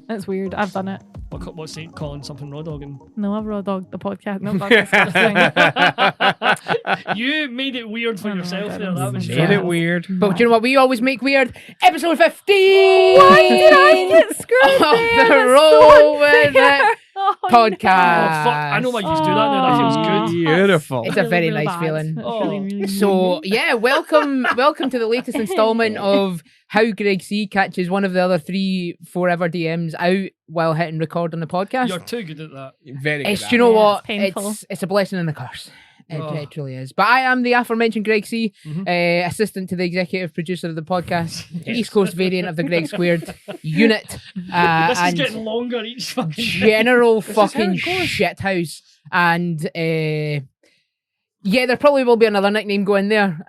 That's weird. I've done it. What's Saint calling something raw dogging? No, I've raw dogged the podcast. No, that's disgusting. You made it weird for yourself there. That was Made it weird. But do you know what we always make weird? Episode 15! Why did I get screwed Off there? the That's roll so with unfair. it. Oh, Podcast. Oh, fuck. I know why you do that now. That feels good. Beautiful. It's a very really nice bad. feeling. That's Oh. really So yeah, welcome to the latest installment of How Greg C catches one of the other 3 forever DMs out while hitting record on the podcast. You're too good at that. Very good. Do you know Yeah, what? it's painful. It's a blessing and a curse. Oh. It truly is. But I am the aforementioned Greg C, Mhm. assistant to the executive producer of the podcast, East Coast variant of the Greg Squared unit, This is and getting longer each fucking general This is how fucking it goes. shithouse. And yeah, there probably will be another nickname going there,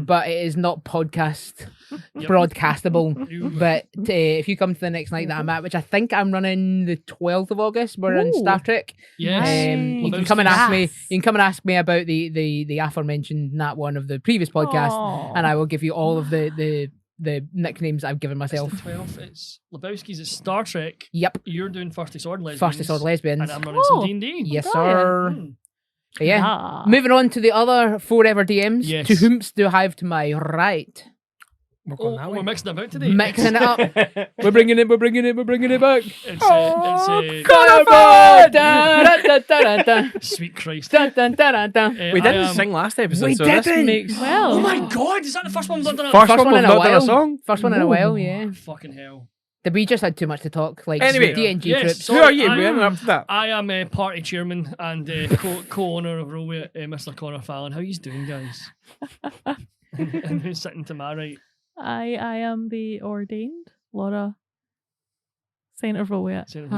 but it is not podcast Yep. broadcastable. Ew. But if you come to the next night that I'm at, which I think I'm running the 12th of August, we're in Ooh. Star Trek. Yes. You can Lebowski's. come and ask me. Yes. You can come and ask me about the aforementioned that one of the previous podcast, Aw. and I will give you all of the nicknames I've given It's myself. the 12th. It's Lebowski's. It's Star Trek. Yep, You're doing Thirsty Sword Lesbians. Thirsty Sword Lesbians. And I'm running Oh. some D&D. Yes, Brilliant. sir. Mm. Yeah. Yeah. Moving on to the other forever DMs. Yes. To whom's do I have to my right? We're going that Oh, way. we're mixing about today. Mixing it up. We're bringing it back. It's Conifer! Da, da, da, da, da. sweet Christ. Da, da, da, da, da. We I didn't am- sing last episode, We so this didn't. makes... Well. Oh my god, is that the first one we've done? First First one one we've in a not done a while. song. First one in a while, yeah. Fucking hell. We just had too much to talk. Like Anyway. DNG Yes, trips. so- Who are you? I We am- haven't up to that. I am a party chairman and co-owner of Rowway, Mr. Connor Fallon. How you doing, guys? And who's sitting to my right? I am the ordained Laura Saint of Rowway. Sitting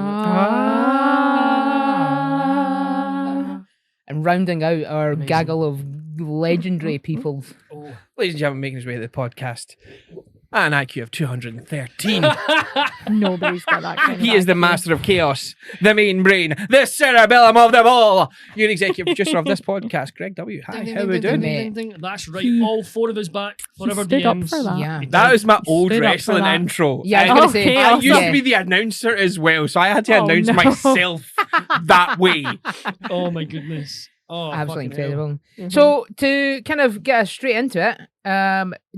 And rounding out our gaggle of legendary people. Oh. Ladies and gentlemen, making his way to the podcast. An IQ of 213. Nobody's got that kind of He is the IQ. master of chaos, the main brain, the cerebellum of them all. You're executive producer of this podcast, Greg W. Hi, how are we doing? Mate. That's right. He- All 4 of us back. Forever stood up DMs. for that. Yeah. That was my old Stood up for wrestling that. intro. Yeah, I was And going to say. Okay, I used yeah. to be the announcer as well, so I had to Oh, announce no. myself that way. Oh my goodness. Oh, Absolutely fucking hell. incredible. Mhm. So to kind of get us straight into it,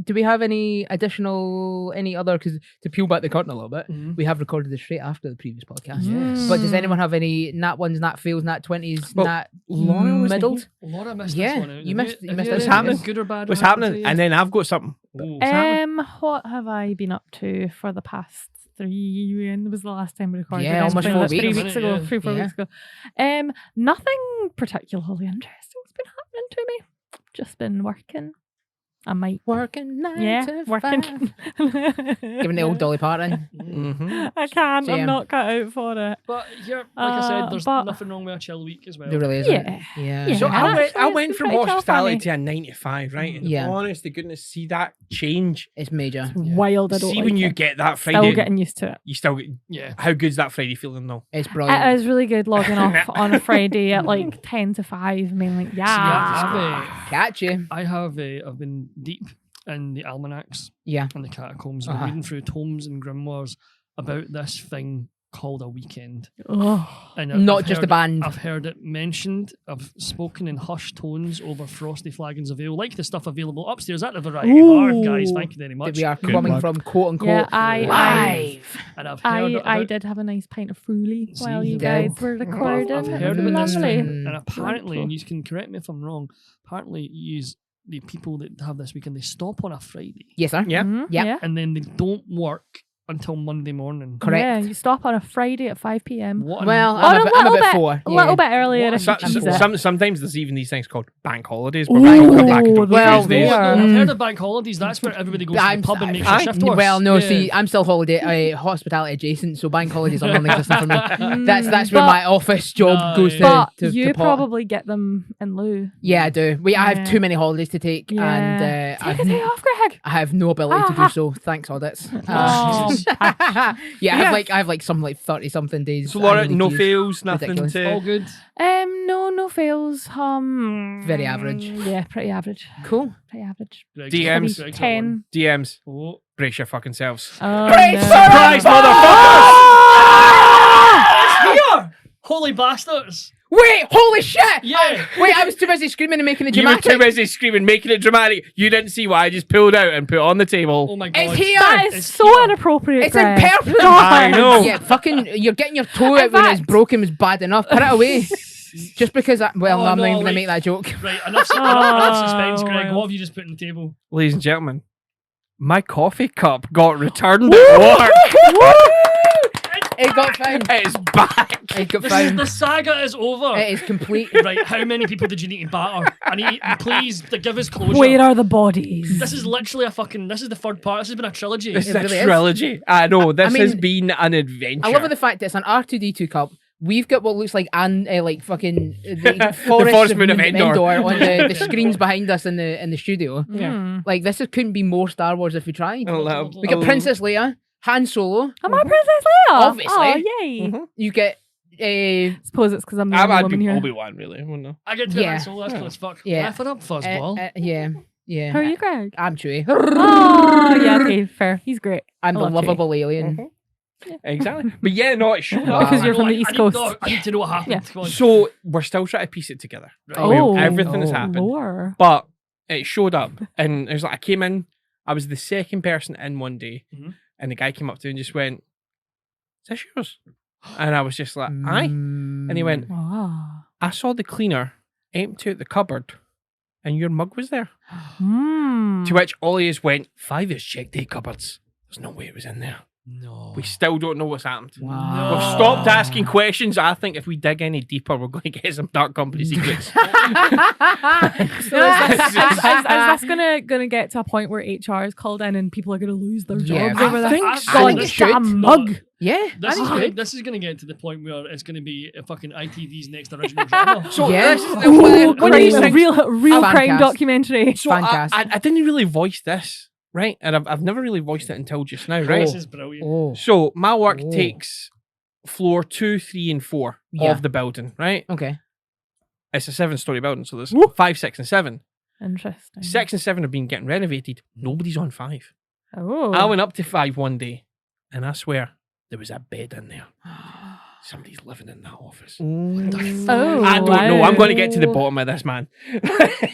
do we have any other, because to peel back the curtain a little bit, Mhm. we have recorded this straight after the previous podcast. Yes. But does anyone have any nat ones, nat fails, nat 20s, Well, nat Laura wasn't middled? Laura missed Yeah, this one out. you missed- you missed Have this had one. anything good or bad? What's that happened happening? to you? And then I've got something. Oh. What's happening? What have I been up to for the past 3? When was the last time we recorded? Yeah, this? almost About 4 3 weeks. weeks ago. Yeah. 3-4 Yeah. weeks ago. Nothing particularly interesting's been happening to me. Just been working. I might. Working 9 Yeah, to working. 5. Giving the old Dolly Parton. Mm-hmm. I can't. Same. I'm not cut out for it. But here, like I said, there's but- nothing wrong with a chill week as well. There really isn't. Yeah. Yeah. So Yeah, I went actually, from it's pretty hospitality funny. to a 9 to 5, right? And Yeah. honest to goodness, see that change. It's major. Wild. I don't See like when you it. get that Still Friday, getting used to it. you still get. Yeah. How good's that Friday feeling though? It's brilliant. It is really good logging off on a Friday at like 10 to 5. Mainly, yeah. Catch you. I've been deep in the almanacs Yeah. and the catacombs. I've been Uh-huh. reading through tomes and grimoires about this thing called a weekend. Oh. And Not I've just a heard- band. I've heard it mentioned. I've spoken in hushed tones over frosty flagons of ale, like the stuff available upstairs at the Variety Bar, guys. Ooh. Thank you very That much. we are Good coming plug. from quote unquote Yeah, I- live. And I've heard I about, did have a nice pint of Frooley See, while you you did. guys were recording. I've It heard was about this lovely. thing, Mm. and apparently, Wonderful. and you can correct me if I'm wrong. Apparently, the people that have this weekend, they stop on a Friday, Yes, sir. Yeah. Mhm, Yep. yeah. and then they don't work until Monday morning. Correct. Yeah, you stop on a Friday at 5 p.m. What? Well, Or I'm a a bit little bit, for. a little bit earlier. What If a- you so- choose it. Sometimes there's even these things called bank holidays. But Ooh, we can come back well, on well, Tuesdays. there. I've heard of bank holidays. That's where everybody goes to I'm- the pub and makes I- a shift worse. Well, no, Yeah. see, I'm still hospitality adjacent, so bank holidays are non-existent for me. That's where But- my office job No, goes yeah. But to you pot. probably get them in lieu. Yeah, I do. I have Yeah. too many holidays to take, and Take a day off, Greg. I have no ability to do Ah. so. Thanks, audits. Oh, Yeah, I have like some like 30 something days. So Laura, annual no leave. fails, nothing Ridiculous. All to. good. No fails. Very average. Yeah, pretty average. Cool. Pretty average. Greg's DMs. got- Greg's got one. 10. DMs. Oh. Brace your fucking selves. Oh, Hey, no. Surprise, motherfuckers! Here! Holy bastards! Wait, holy shit! Yeah! Wait, I was too busy screaming and making it You were dramatic. too busy screaming, making it dramatic. You didn't see what I just pulled out and put on the table. Oh my god. It's here! That is It's so here. inappropriate. It's in Greg. purple. I know. Yeah, fucking, you're getting your toe In out when it's fact- broken was bad enough. Put it away. Just because I'm Oh, not no, even going to like- make that joke. Right, enough suspense, Oh, Greg. wow. What have you just put on the table? Ladies and gentlemen, my coffee cup got returned at work. It got found. It's back. It got This is, found. the saga is over. It is complete. Right, how many people did you need to batter? I need, please, give us closure. Where are the bodies? This is literally this is the third part. This has been a trilogy. This is It a really is. trilogy. I know. This has mean, been an adventure. I love the fact that it's an R2D2 cup. We've got what looks like like fucking the forest, Forest Moon of Endor. on the screens behind us in the studio. Mm. Like this couldn't be more Star Wars if we tried. Oh, We got Princess Leia, Han Solo. Am I Princess Leia? Obviously. Oh, yay. Mhm. You get Suppose it's because I'm the I'd only woman be here. Obi-Wan, really. I wouldn't know. I get to Yeah. that, so that's cool as fuck. Yeah. Laugh it up, fuzzball. yeah. How are you, Greg? I'm Chewie. Oh, yeah, okay, fair. He's great. I'm I the love Chewie. lovable alien. Exactly. But yeah, no, it showed Wow. up. Because you're I from know, the East I Coast. I need to know what happened. Yeah. Come on. So we're still trying to piece it together. Right. Oh, everything has Oh. happened. Lore. But it showed up, and it was like I came in. I was the second person in one day, Mhm. and the guy came up to me and just went, "Is this yours?" And I was just like, "Aye." And he went, Wow. "I saw the cleaner empty out the cupboard, and your mug was there." Mm. To which Ollie has went, "5 years checked the cupboards. There's no way it was in there. No. We still don't know what's happened." Wow. We've stopped asking questions. I think if we dig any deeper, we're going to get some dark company secrets. So is this gonna get to a point where HR is called in and people are gonna lose their Yeah, jobs I over think this? so. I God, think it it's should. a mug. Yeah, This I is, think gonna, good. this is gonna get to the point where it's gonna be a fucking ITV's next original drama. So Yeah. this is Ooh, one of these a things. real crime Fancast. documentary. So I Fantastic. didn't really voice this, right? And I've never really voiced it until just now, right? This is brilliant. Oh, So my work Oh. takes floor 2, 3, and 4 Yeah. of the building, right? okay. It's a 7-story building, so there's Woo. 5, 6, and 7. Interesting. 6 and 7 have been getting renovated. Nobody's on 5. Oh. I went up to 5 one day, and I swear there was a bed in there. Somebody's living in that office. Oh, I don't know. I'm going to get to the wow. bottom of this, man.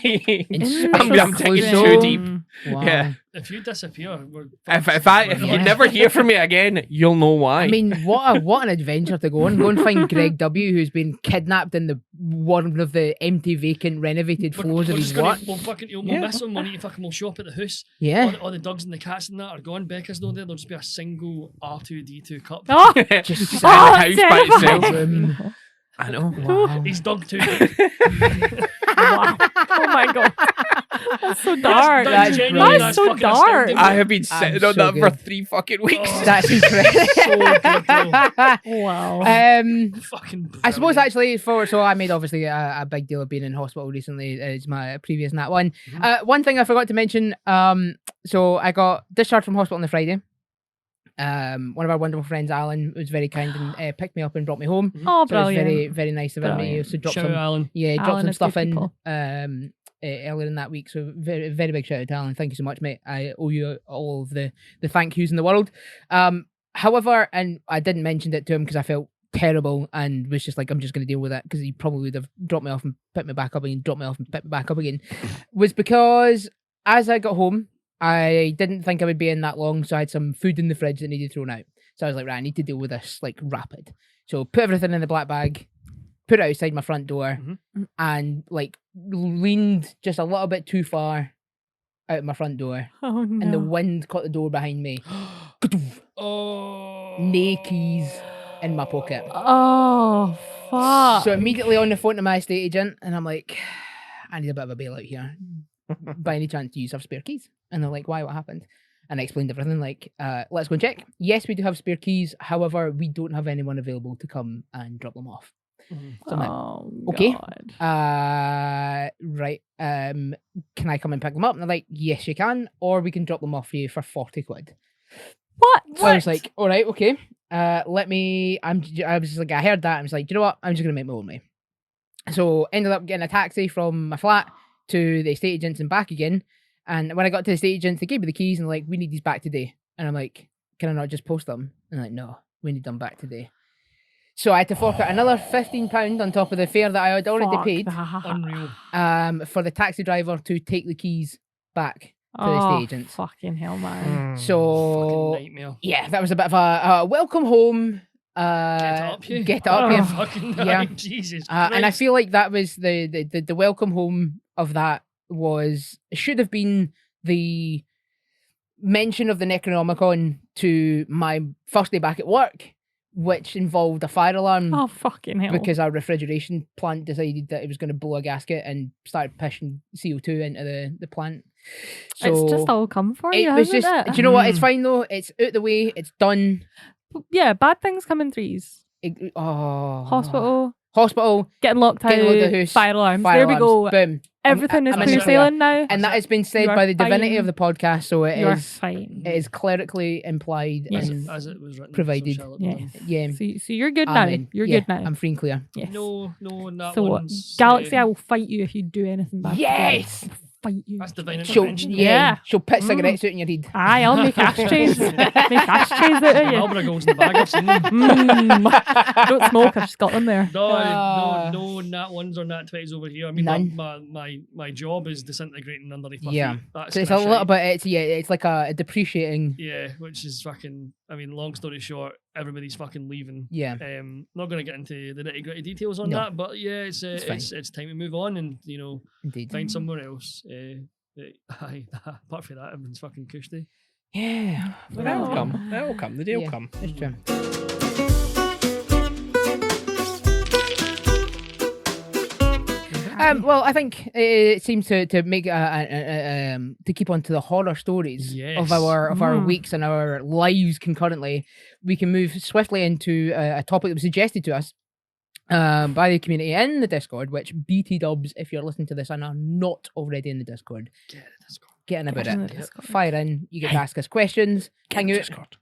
Interesting. I'm digging too deep. Wow. Yeah. If you disappear, we're If you never hear from me again, you'll know why. I mean, what an adventure to go on. Go and find Greg W, who's been kidnapped in the one of the empty, vacant, renovated floors of his work. We'll fucking we'll Yeah. miss him. We'll show up at the house. Yeah. All the dogs and the cats and that are gone. Becca's not there. There'll just be a single R2D2 cup. Oh, just Just- in a house by terrifying. itself. I know. Wow. He's dog too. Wow. Oh my god. That's so dark. That's genuinely- That's so fucking dark. astounding. I have been sitting I'm on so that for good. 3 fucking weeks. Oh. That's incredible. Wow. Fucking I suppose brilliant. actually so I made obviously a big deal of being in hospital recently. It's my previous Nat one. One thing I forgot to mention. So I got discharged from hospital on the Friday. One of our wonderful friends, Alan, was very kind and picked me up and brought me home. Oh, So it was brilliant. very, very nice of him. He Brilliant. also dropped Shout out some, Alan. he dropped Alan some is stuff good in people. earlier in that week. So very, very big shout out to Alan. Thank you so much, mate. I owe you all of the thank yous in the world. However, and I didn't mention it to him because I felt terrible and was just like, I'm just going to deal with it because he probably would have dropped me off and picked me back up again, dropped me off and picked me back up again, was because as I got home, I didn't think I would be in that long, so I had some food in the fridge that needed thrown out. So I was like, right, I need to deal with this like rapid. So put everything in the black bag, put it outside my front door, and like leaned just a little bit too far out of my front door, Oh no. and the wind caught the door behind me. Oh. No keys in my pocket. Oh fuck. So immediately on the phone to my estate agent, and I'm like, I need a bit of a bailout here. By any chance, do you have spare keys? And they're like, why? What happened? And I explained everything. Like, let's go and check. Yes, we do have spare keys. However, we don't have anyone available to come and drop them off. So I'm like, Oh okay. God. right. Can I come and pick them up? And they're like, yes, you can, or we can drop them off for you for 40 quid. What? So I was like, all right, okay. I was just like, I heard that. I was like, you know what? I'm just gonna make my own way. So ended up getting a taxi from my flat to the estate agents and back again. And when I got to the estate agents, they gave me the keys and like, we need these back today. And I'm like, can I not just post them? And they're like, no, we need them back today. So I had to fork out another £15 on top of the fare that I had already Fuck paid that. Unreal. for the taxi driver to take the keys back to the Oh, estate agents. fucking hell, man. So Fucking nightmare. yeah, that was a bit of a welcome home. Get up, you. Get up, Oh. you. Fucking Yeah. night. Jesus Christ. And I feel like that was the welcome home of that should have been the mention of the Necronomicon to my first day back at work, which involved a fire alarm Oh, fucking hell. because our refrigeration plant decided that it was going to blow a gasket and started pushing CO2 into the plant. So it's just all come for it you, was hasn't just, it? do you know what? It's fine though. It's out the way. It's done. Yeah, bad things come in threes. Hospital, Getting locked out, Getting locked out the house, fire alarms. fire There we alarms, go. boom. Everything is I'm clear in- sailing now. And that has been said You are by the divinity fine. of the podcast, so it You're is fine. it is clerically implied Yes. and as it was written. provided. So shall it be Yeah. done. yeah. So you're good Amen. now. You're Yeah, good now. I'm free and clear. Yes. No, and that So one's, Galaxy, I will fight you if you do anything bad. to Yes! me. I'll fight you. That's divine She'll, intervention. Yeah. she'll put cigarettes out in your head. Aye, I'll make ashtrays. Make ashtrays out of you. Marlboro goes in the bag. I've seen them. Don't smoke. I've just got them there. No nat ones or nat 20s over here. I mean, None. my job is disintegrating underneath my Yeah. feet. That's So it's a kinda little shite. bit. It's like a depreciating. Yeah, which is fucking. I mean, long story short, everybody's fucking leaving. Yeah. Not going to get into the nitty gritty details on No. that, but yeah, it's fine. it's time to move on and Indeed. find somewhere else. Aye, apart from that, everyone's fucking cushy. Yeah. But that'll come. That'll come. The day will Yeah. come. It's true. Well, I think it seems to make to keep on to the horror stories of Yes. our weeks and our lives concurrently. We can move swiftly into a topic that was suggested to us by the community in the Discord. Which BT Dubs, if you're listening to this and are not already in the Discord, get in about Get in it. the Discord. Fire in. You get to ask us questions. Hang out. Discord.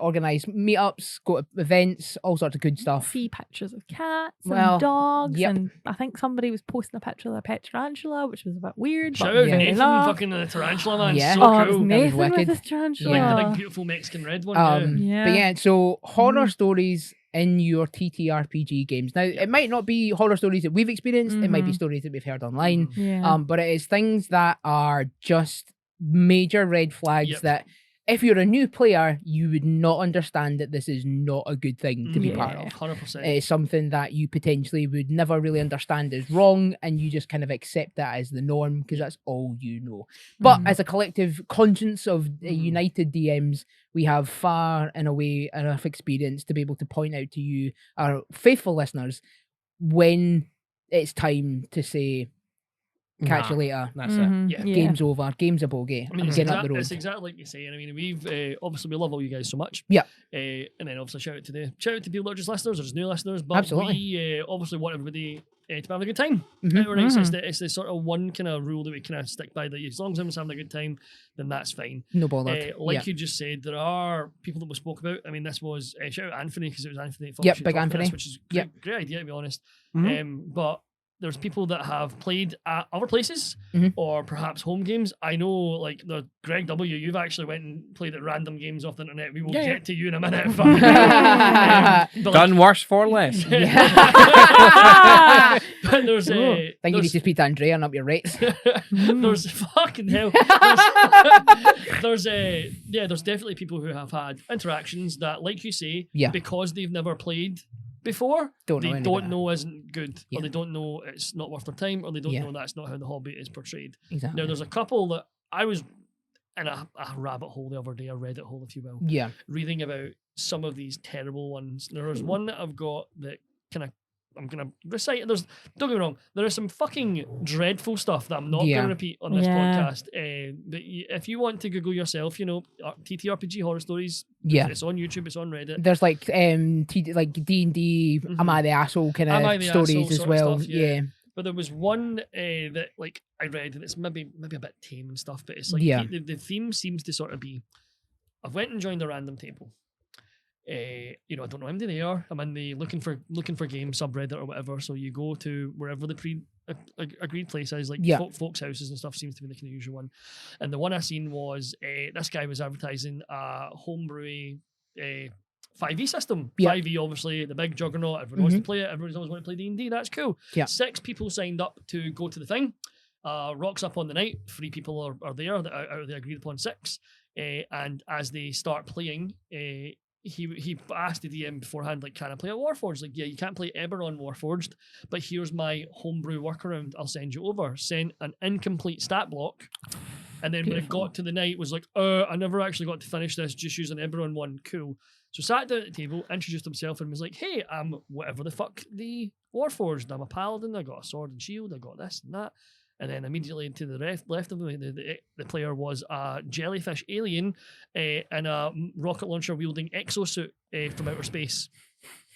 Organise meetups, go to events, all sorts of good stuff. See pictures of cats Well, and dogs, yep. and I think somebody was posting a picture of their pet tarantula, which was a bit weird. Shout but out Yeah. Nathan, enough. fucking the tarantula man, Yeah. so Oh, it was cool. Nathan with wicked. his tarantula. Like the Yeah. big beautiful Mexican red one. Yeah. But yeah, so horror Mm. stories in your TTRPG games. Now, it might not be horror stories that we've experienced. It might be Mhm. stories that we've heard online. Yeah. But it is things that are just major red flags Yep. that if you're a new player, you would not understand that this is not a good thing to be Yeah. part of. 100%. It is something that you potentially would never really understand is wrong, and you just kind of accept that as the norm because that's all you know. But Mhm. as a collective conscience of Mhm. United DMs, we have far and away enough experience to be able to point out to you, our faithful listeners, when it's time to say, catch you Nah, later. That's it. Mhm. Yeah. Game's over. Game's a bogey. I mean, I'm it's, getting up the road. it's exactly like you say. And I mean, we've obviously we love all you guys so much. Yeah. And then obviously shout out to people that are just listeners or just new listeners. But Absolutely. we obviously want everybody to have a good time. Mhm. Right? It's the sort of one kind of rule that we kind of stick by, that as long as everyone's having a good time, then that's fine. No bothered. Like Yeah. you just said, there are people that we spoke about. I mean, this was shout out Anthony, because it was Anthony. That Yep, should big talk about this, Anthony. which is Yep. great idea, to be honest. Mhm. But there's people that have played at other places Mhm. or perhaps home games. I know, like the Greg W, you've actually went and played at random games off the internet. We will Yeah, get to you in a minute. But, but Done worse for less. but there's Ooh, think you need there's, to speak to Andrea and up your rates. there's fucking hell. There's there's definitely people who have had interactions that, like you say, Yeah. because they've never played before, Don't know they any don't better. know isn't good, Yeah. or they don't know it's not worth their time, or they don't Yeah. know that's not how the hobby is portrayed. Exactly. Now, there's a couple that I was in a rabbit hole the other day, a Reddit hole, if you will, Yeah. reading about some of these terrible ones. There's one that I've got that I'm gonna recite. Don't get me wrong, there is some fucking dreadful stuff that I'm not Yeah. gonna repeat on this Yeah. podcast. But if you want to Google yourself, TTRPG horror stories. Yeah. It's on YouTube. It's on Reddit. There's like like D&D, Mhm. am I the asshole kind Am I of the stories asshole as sort of well. stuff, yeah. But there was one that like I read, and it's maybe a bit tame and stuff, but it's like Yeah. the theme seems to sort of be I've went and joined a random table. I don't know how many they are. I'm in the looking for game subreddit or whatever. So you go to wherever the agreed place is, like folks' houses and stuff seems to be the kind of usual one. And the one I seen was this guy was advertising a homebrew 5e system. 5e, obviously, the big juggernaut. Everyone wants to play it. Everyone's always want to play D&D. That's cool. 6 people signed up to go to the thing. Rocks up on the night. 3 people are there out of the agreed upon 6. And as they start playing, he asked the DM beforehand, like, can I play a Warforged? Like, yeah, you can't play Eberron Warforged, but here's my homebrew workaround. I'll send you over. Sent an incomplete stat block. And then when it got to the night, was like, I never actually got to finish this, just using Eberron one. Cool. So sat down at the table, introduced himself, and was like, hey, I'm whatever the fuck the Warforged. I'm a paladin. I got a sword and shield. I got this and that. And then immediately to the left of me, the player was a jellyfish alien in a rocket launcher wielding exosuit from outer space.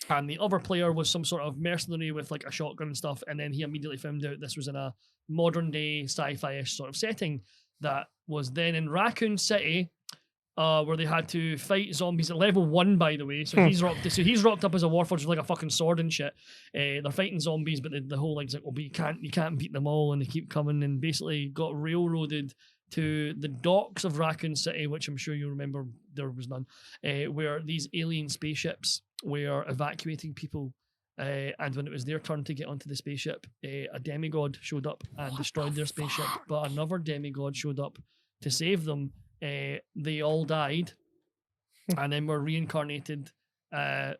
And the other player was some sort of mercenary with like a shotgun and stuff. And then he immediately found out this was in a modern day sci-fi-ish sort of setting that was then in Raccoon City, where they had to fight zombies at level 1, by the way. So he's rocked up as a warforged with like a fucking sword and shit. They're fighting zombies, but the whole thing's like, but you can't beat them all, and they keep coming, and basically got railroaded to the docks of Raccoon City, which I'm sure you remember there was none, where these alien spaceships were evacuating people. And when it was their turn to get onto the spaceship, a demigod showed up and destroyed their spaceship, but another demigod showed up to save them. They all died and then were reincarnated and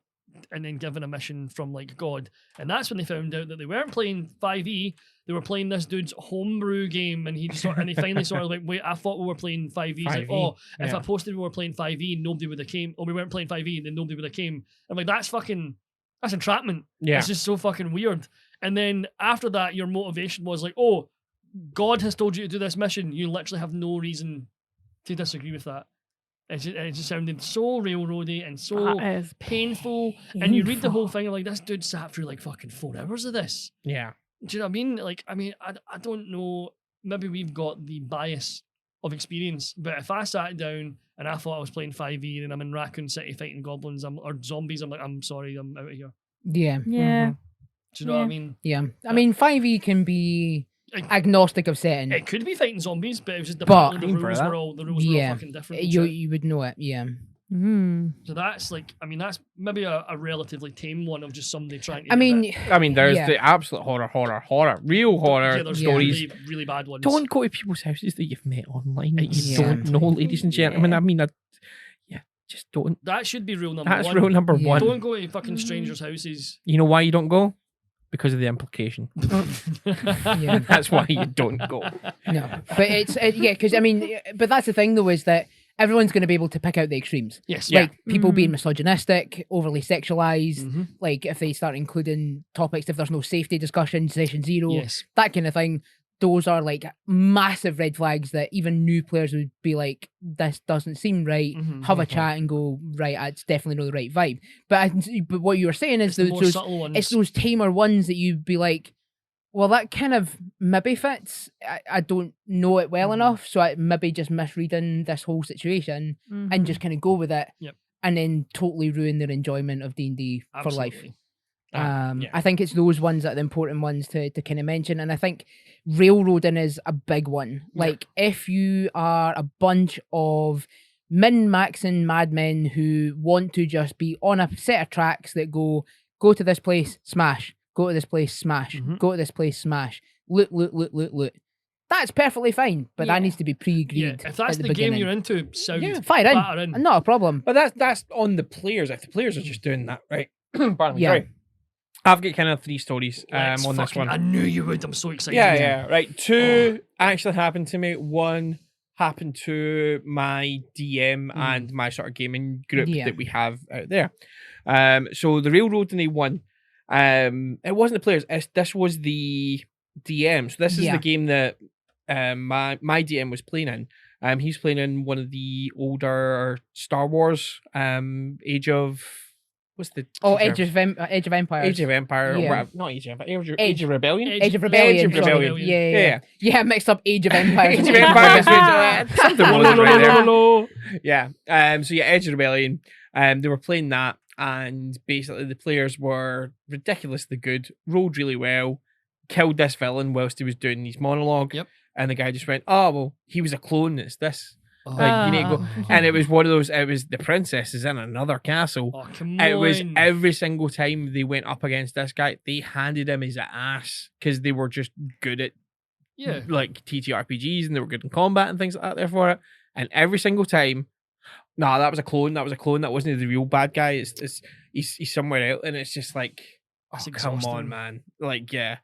then given a mission from like God. And that's when they found out that they weren't playing 5e, they were playing this dude's homebrew game. And they finally sort of like, wait, I thought we were playing 5e. He's like, if I posted we were playing 5e, nobody would have came. Or we weren't playing 5e, then nobody would have came. I'm like, that's entrapment. Yeah. It's just so fucking weird. And then after that, your motivation was like, oh, God has told you to do this mission. You literally have no reason to disagree with that. It just sounded so railroady and so painful. And you read the whole thing and like, this dude sat through like fucking 4 hours of this. Yeah. Do you know what I mean? Like, I don't know. Maybe we've got the bias of experience, but if I sat down and I thought I was playing 5e and I'm in Raccoon City fighting goblins or zombies, I'm like, I'm sorry, I'm out of here. Yeah. Yeah. Mm-hmm. Do you know what I mean? Yeah. I mean, 5e can be agnostic of setting. It could be fighting zombies, but it was just the rules were all fucking different. You would know it, yeah. So that's like, that's maybe a relatively tame one of just somebody trying to. There's the absolute horror, real horror stories. Really, really bad ones. Don't go to people's houses that you've met online that you don't know, ladies and gentlemen. Just don't. That should be rule number 1. That's rule number 1. Don't go to fucking strangers' houses. You know why you don't go? Because of the implication. That's why you don't go. No, but because but that's the thing though, is that everyone's going to be able to pick out the extremes. Yes. Like people being misogynistic, overly sexualized, like if they start including topics, if there's no safety discussion, session 0, that kind of thing. Those are like massive red flags that even new players would be like, this doesn't seem right. Have a chat and go, right, it's definitely not the right vibe. But what you were saying is it's those tamer ones that you'd be like, well, that kind of maybe fits. I don't know it well enough, so I maybe just misreading this whole situation and just kind of go with it, and then totally ruin their enjoyment of D&D for life. I think it's those ones that are the important ones to kind of mention, and I think railroading is a big one. Like if you are a bunch of min-maxing madmen who want to just be on a set of tracks that go to this place, smash, go to this place, smash, go to this place, smash, loot. That's perfectly fine, but that needs to be pre-agreed. If that's the game you're into, fire in. Not a problem. But that's on the players. If the players are just doing that, right? Pardon me, sorry. I've got kind of 3 stories on this one. I knew you would. I'm so excited. Yeah. Right. 2 actually happened to me. 1 happened to my DM and my sort of gaming group that we have out there. So the railroading one, it wasn't the players. This was the DM. So this is the game that my DM was playing in. He's playing in one of the older Star Wars Age of what's the Age of Empires. Age of Empire, Yeah. or whatever. Not Age of Empire. Age of Rebellion. Age of Rebellion. Age of sorry. Rebellion. Yeah. I mixed up Age of Empires. Age of Empires. Something wasn't right there. No. Yeah. So yeah, Edge of Rebellion. They were playing that, and basically the players were ridiculously good, rolled really well, killed this villain whilst he was doing his monologue. Yep. And the guy just went, "Oh well, he was a clone. It's this." Like, you need to go. And it was one of those. It was the princess is in another castle. Oh, come It was on. every single time they went up against this guy, they handed him his ass because they were just good at like TTRPGs and they were good in combat and things like that. There for it, and every single time, that was a clone. That was a clone. That wasn't the real bad guy. He's somewhere else, and it's just like, That's come on, exhausting. man. Like, yeah.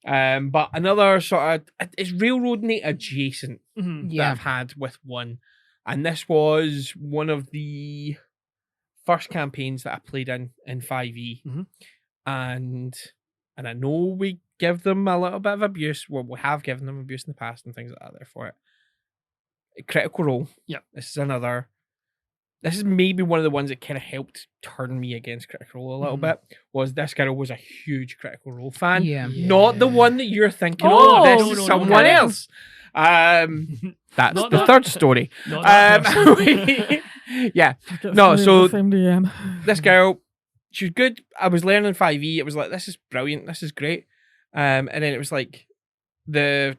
But another sort of it's railroading it adjacent that I've had with one, and this was one of the first campaigns that I played in 5e, and I know we give them a little bit of abuse. Well, we have given them abuse in the past and things like that. Therefore, Critical Role. Yep. This is maybe one of the ones that kind of helped turn me against Critical Role a little bit. Was this girl was a huge Critical Role fan? Yeah. Not the one that you're thinking. Oh, This no, is no, no, someone no. else. That's Not the that- third story. Not that person. Yeah. No, so same DM. this girl, she was good. I was learning 5e. It was like, this is brilliant. This is great. And then it was like the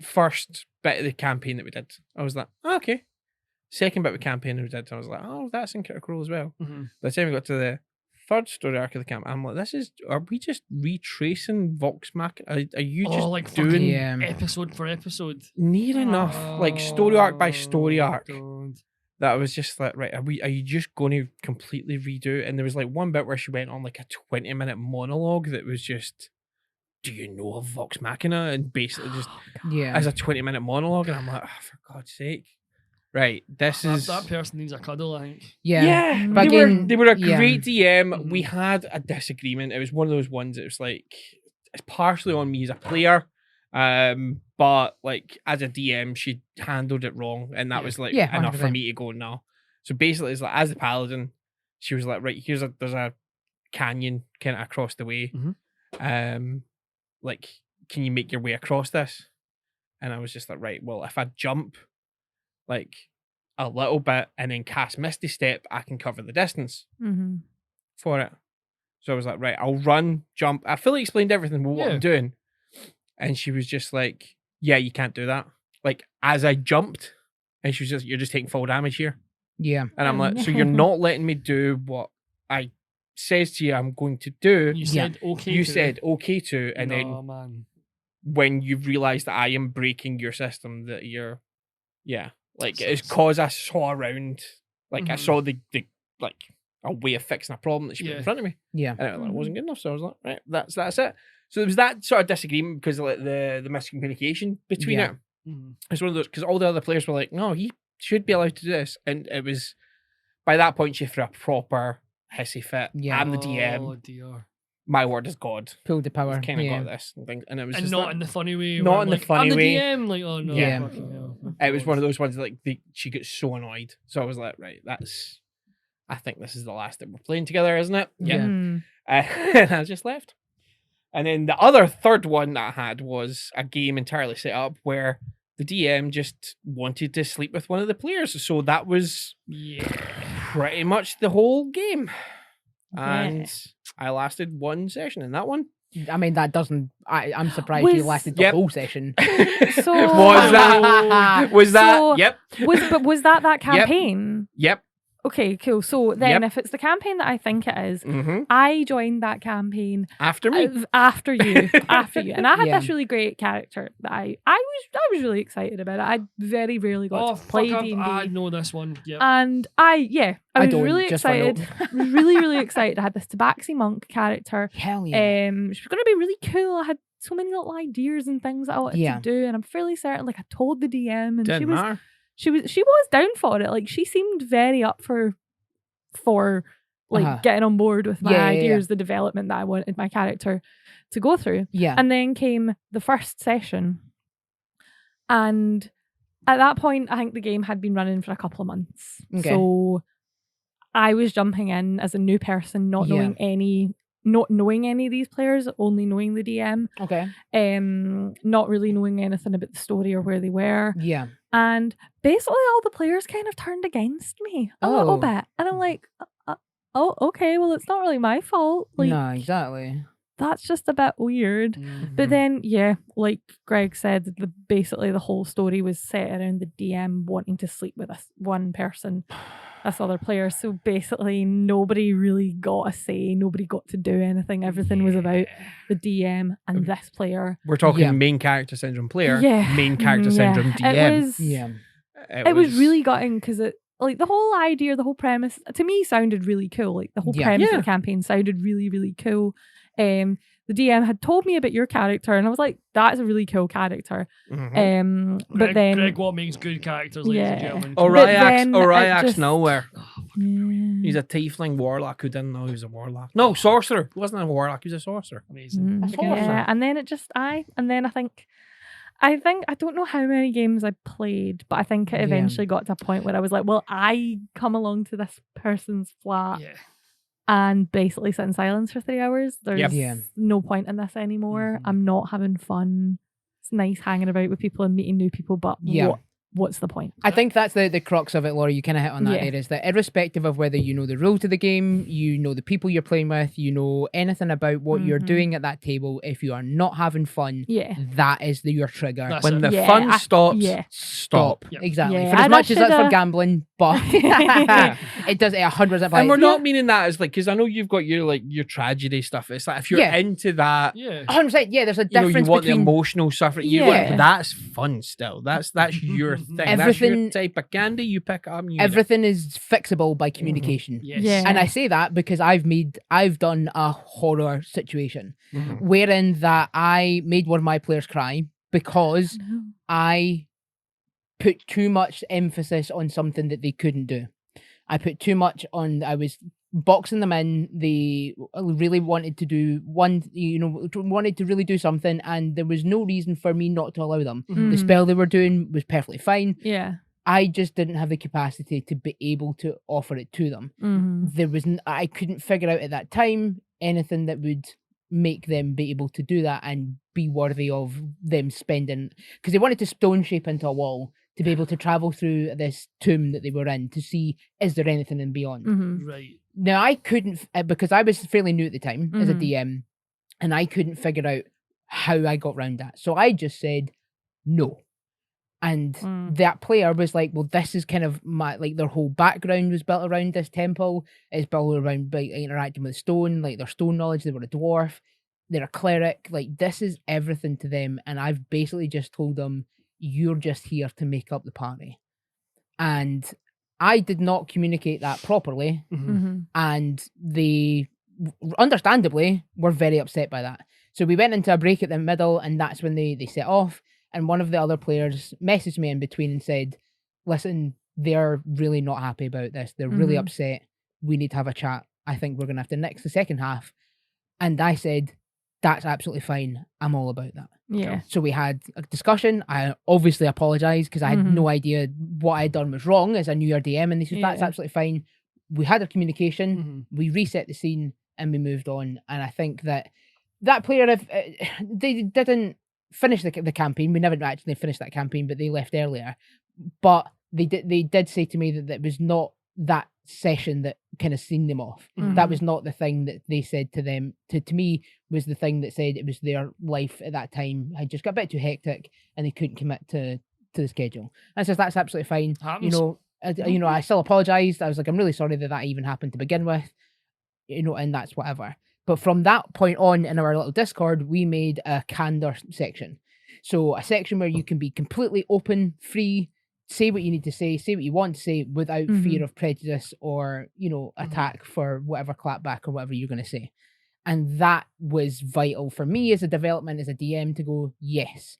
first bit of the campaign that we did. I was like, oh, okay. Second bit of the campaign that we did, I was like, oh, that's in Critical Role as well. By the time we got to the third story arc of the campaign, I'm like, are we just retracing Vox Machina? Are you just like doing fucking episode for episode? near enough, like story arc by story arc? God. That I was just like, right, are you just going to completely redo it? And there was like one bit where she went on like a 20-minute monologue that was just, do you know of Vox Machina? And basically just as a 20-minute monologue, and I'm like, oh, for God's sake. Right, That person needs a cuddle, I think. Yeah, But they were a yeah. great DM. We had a disagreement. It was one of those ones that was like, it's partially on me as a player, but like as a DM, she handled it wrong, and that was like enough for 100%. me to go no. So basically, it's like as the paladin, she was like, right, there's a canyon kind of across the way. Like, can you make your way across this? And I was just like, right, well, if I jump like a little bit and then cast Misty Step, I can cover the distance for it. So I was like, right, I'll run, jump. I fully explained everything about what I'm doing. And she was just like, yeah, you can't do that. Like, as I jumped, and she was just, you're just taking full damage here. Yeah. And I'm like, so you're not letting me do what I says to you I'm going to do. You said okay. You said okay to, and no, then man. when you've realised that I am breaking your system, that you're, like it's cause I saw around, like I saw the like a way of fixing a problem that she put in front of me. Yeah. And it wasn't good enough, so I was like, right, that's it. So there was that sort of disagreement because of like the miscommunication between it. It's one of those, because all the other players were like, no, he should be allowed to do this, and it was by that point she threw a proper hissy fit. Yeah. I'm the DM. Oh dear. My word is God. Pulled the power. Kind of got this and things, and it was And just not like, in the funny way. not where in I'm the like, funny I'm way. the DM. Like, oh no. Yeah. Fucking hell. it was one of those ones that, like she got so annoyed. So I was like, right, I think this is the last that we're playing together, isn't it? Yeah. And I just left. And then the other third one that I had was a game entirely set up where the DM just wanted to sleep with one of the players. So that was pretty much the whole game. And I lasted one session in that one. I mean, that doesn't. I'm surprised you lasted the whole session. So Was that? So- Yep. was that campaign? Yep. Okay, cool. So then, if it's the campaign that I think it is, I joined that campaign After me. after you, and I had Yeah. this really great character that I was really excited about it. I very rarely got to play D&D, I know this one. Yep. and I was don't, really just for excited. I was really excited. I had this Tabaxi monk character. Hell yeah. She was going to be really cool. I had so many little ideas and things that I wanted to do, and I'm fairly certain. Like I told the DM, and Didn't matter. she was down for it. Like she seemed very up for like getting on board with my ideas, the development that I wanted my character to go through. Yeah. And then came the first session, and at that point, I think the game had been running for a couple of months. Okay. So I was jumping in as a new person, not knowing any of these players, only knowing the DM. Okay. Not really knowing anything about the story or where they were. Yeah. And basically all the players kind of turned against me a little bit. And I'm like, oh, okay, well, it's not really my fault. Like, no, exactly. That's just a bit weird. But then, like Greg said, basically the whole story was set around the DM wanting to sleep with this one person, this other player. So basically nobody really got a say. Nobody got to do anything. Everything was about the DM and this player. We're talking main character syndrome player, main character syndrome DM. It was really gutting because it, like, the whole idea, the whole premise, to me sounded really cool. Like, the whole premise of the campaign sounded really, really cool. The DM had told me about your character, and I was like, "That's a really cool character." But then, Greg, what makes good characters, ladies and gentlemen? Oriax nowhere. He's a tiefling warlock who didn't know he was a warlock. No, sorcerer. He wasn't a warlock. He was a sorcerer. Amazing. And then I don't know how many games I played, but I think it eventually got to a point where I was like, well, I come along to this person's flat and basically sit in silence for 3 hours. There's no point in this anymore. I'm not having fun. It's nice hanging about with people and meeting new people, but what's the point? I think that's the crux of it, Laura. You kind of hit on that there, is that irrespective of whether you know the rules of the game, you know the people you're playing with, you know anything about what you're doing at that table, if you are not having fun, that is your trigger. That's when the fun stops, stop. Yep. Exactly. For as much as that's for gambling, but it does 100%. And we're not meaning that as like, because I know you've got your tragedy stuff. It's like if you're into that, 100%. Yeah, there's a difference you want between the emotional suffering. That's fun still. That's your thing. Everything, that's your type of candy. You pick up. Everything is fixable by communication. And I say that because I've done a horror situation wherein that I made one of my players cry because I put too much emphasis on something that they couldn't do. I put too much on. I was boxing them in. They really wanted to do wanted to really do something, and there was no reason for me not to allow them. The spell they were doing was perfectly fine. I just didn't have the capacity to be able to offer it to them. I couldn't figure out at that time anything that would make them be able to do that and be worthy of them spending, because they wanted to stone shape into a wall to be able to travel through this tomb that they were in to see, is there anything in beyond? Right. Now, I couldn't, because I was fairly new at the time as a DM, and I couldn't figure out how I got around that. So I just said no. And that player was like, well, this is kind of their whole background was built around this temple. It's built around by interacting with stone, like their stone knowledge. They were a dwarf. They're a cleric. Like, this is everything to them. And I've basically just told them, you're just here to make up the party. And I did not communicate that properly. And they, understandably, were very upset by that. So we went into a break at the middle, and that's when they set off. And one of the other players messaged me in between and said, listen, they're really not happy about this. They're really upset. We need to have a chat. I think we're going to have to nix the second half. And I said, that's absolutely fine. I'm all about that. Yeah. So we had a discussion. I obviously apologised because I had no idea what I had done was wrong as a new DM. And they said, that's absolutely fine. We had a communication. We reset the scene and we moved on. And I think that player, if they didn't finish the campaign, we never actually finished that campaign, but they left earlier. But they did say to me that it was not that session that kind of seen them off. That was not the thing that they said to them. To me, was the thing that said it was their life at that time had just got a bit too hectic and they couldn't commit to the schedule. And I says, that's absolutely fine. Happens. I still apologised. I was like, I'm really sorry that even happened to begin with. And that's whatever. But from that point on in our little Discord, we made a candor section. So a section where you can be completely open, free, say what you need to say what you want to say without fear of prejudice or, attack for whatever clapback or whatever you're going to say. And that was vital for me as a development, as a DM, to go, yes,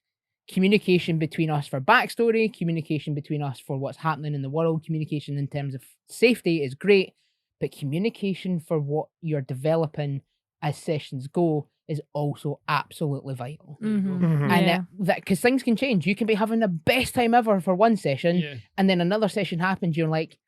communication between us for backstory, communication between us for what's happening in the world, communication in terms of safety is great, but communication for what you're developing as sessions go is also absolutely vital. And that because things can change. You can be having the best time ever for one session, and then another session happens, you're like,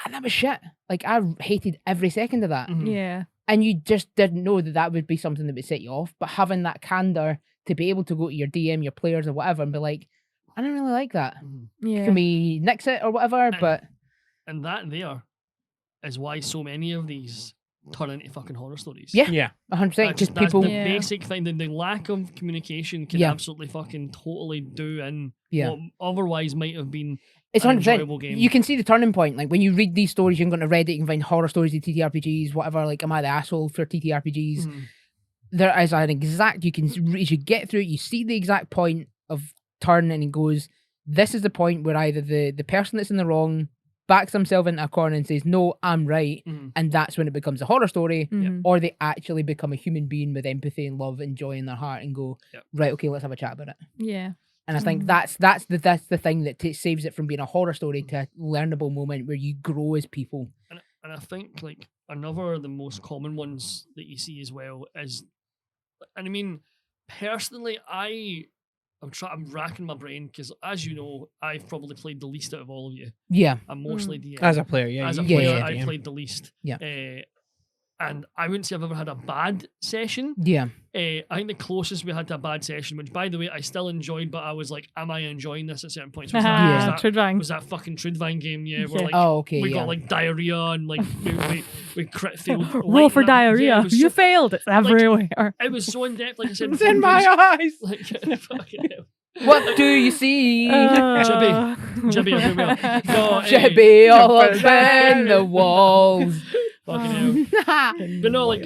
And that was shit. Like, I hated every second of that. Yeah. And you just didn't know that would be something that would set you off. But having that candor to be able to go to your DM, your players or whatever, and be like, I don't really like that. Yeah. Can we nix it or whatever? And that there is why so many of these turn into fucking horror stories. Yeah. 100%. Because people... the basic thing, the lack of communication can absolutely fucking totally do in what otherwise might have been it's an enjoyable game. You can see the turning point. Like, when you read these stories, you can go to Reddit, you can find horror stories of TTRPGs, whatever. Like, am I the asshole for TTRPGs? There is an exact... as you get through it, you see the exact point of turn, and it goes, this is the point where either the person that's in the wrong backs himself into a corner and says, no, I'm right, and that's when it becomes a horror story, or they actually become a human being with empathy and love and joy in their heart and go, right, okay, let's have a chat about it. Yeah. And I think that's the thing that saves it from being a horror story to a learnable moment where you grow as people. And I think, like, another of the most common ones that you see as well is, and I mean, personally, I'm racking my brain because, as you know, I've probably played the least out of all of you. Yeah. I'm mostly DM. As a player, As a player, I played the least. Yeah. And I wouldn't say I've ever had a bad session. Yeah. I think the closest we had to a bad session, which, by the way, I still enjoyed, but I was like, am I enjoying this at certain points? Was that fucking Trudvang game, where like we got like diarrhea and like we crit failed. Roll for diarrhea. You failed. It's everywhere. Like, it was so in depth, like I said. It's in my eyes. Like, fucking hell. What do you see? Jibby everywhere. No, Jibby all up in the walls. Fucking hell. But no, like,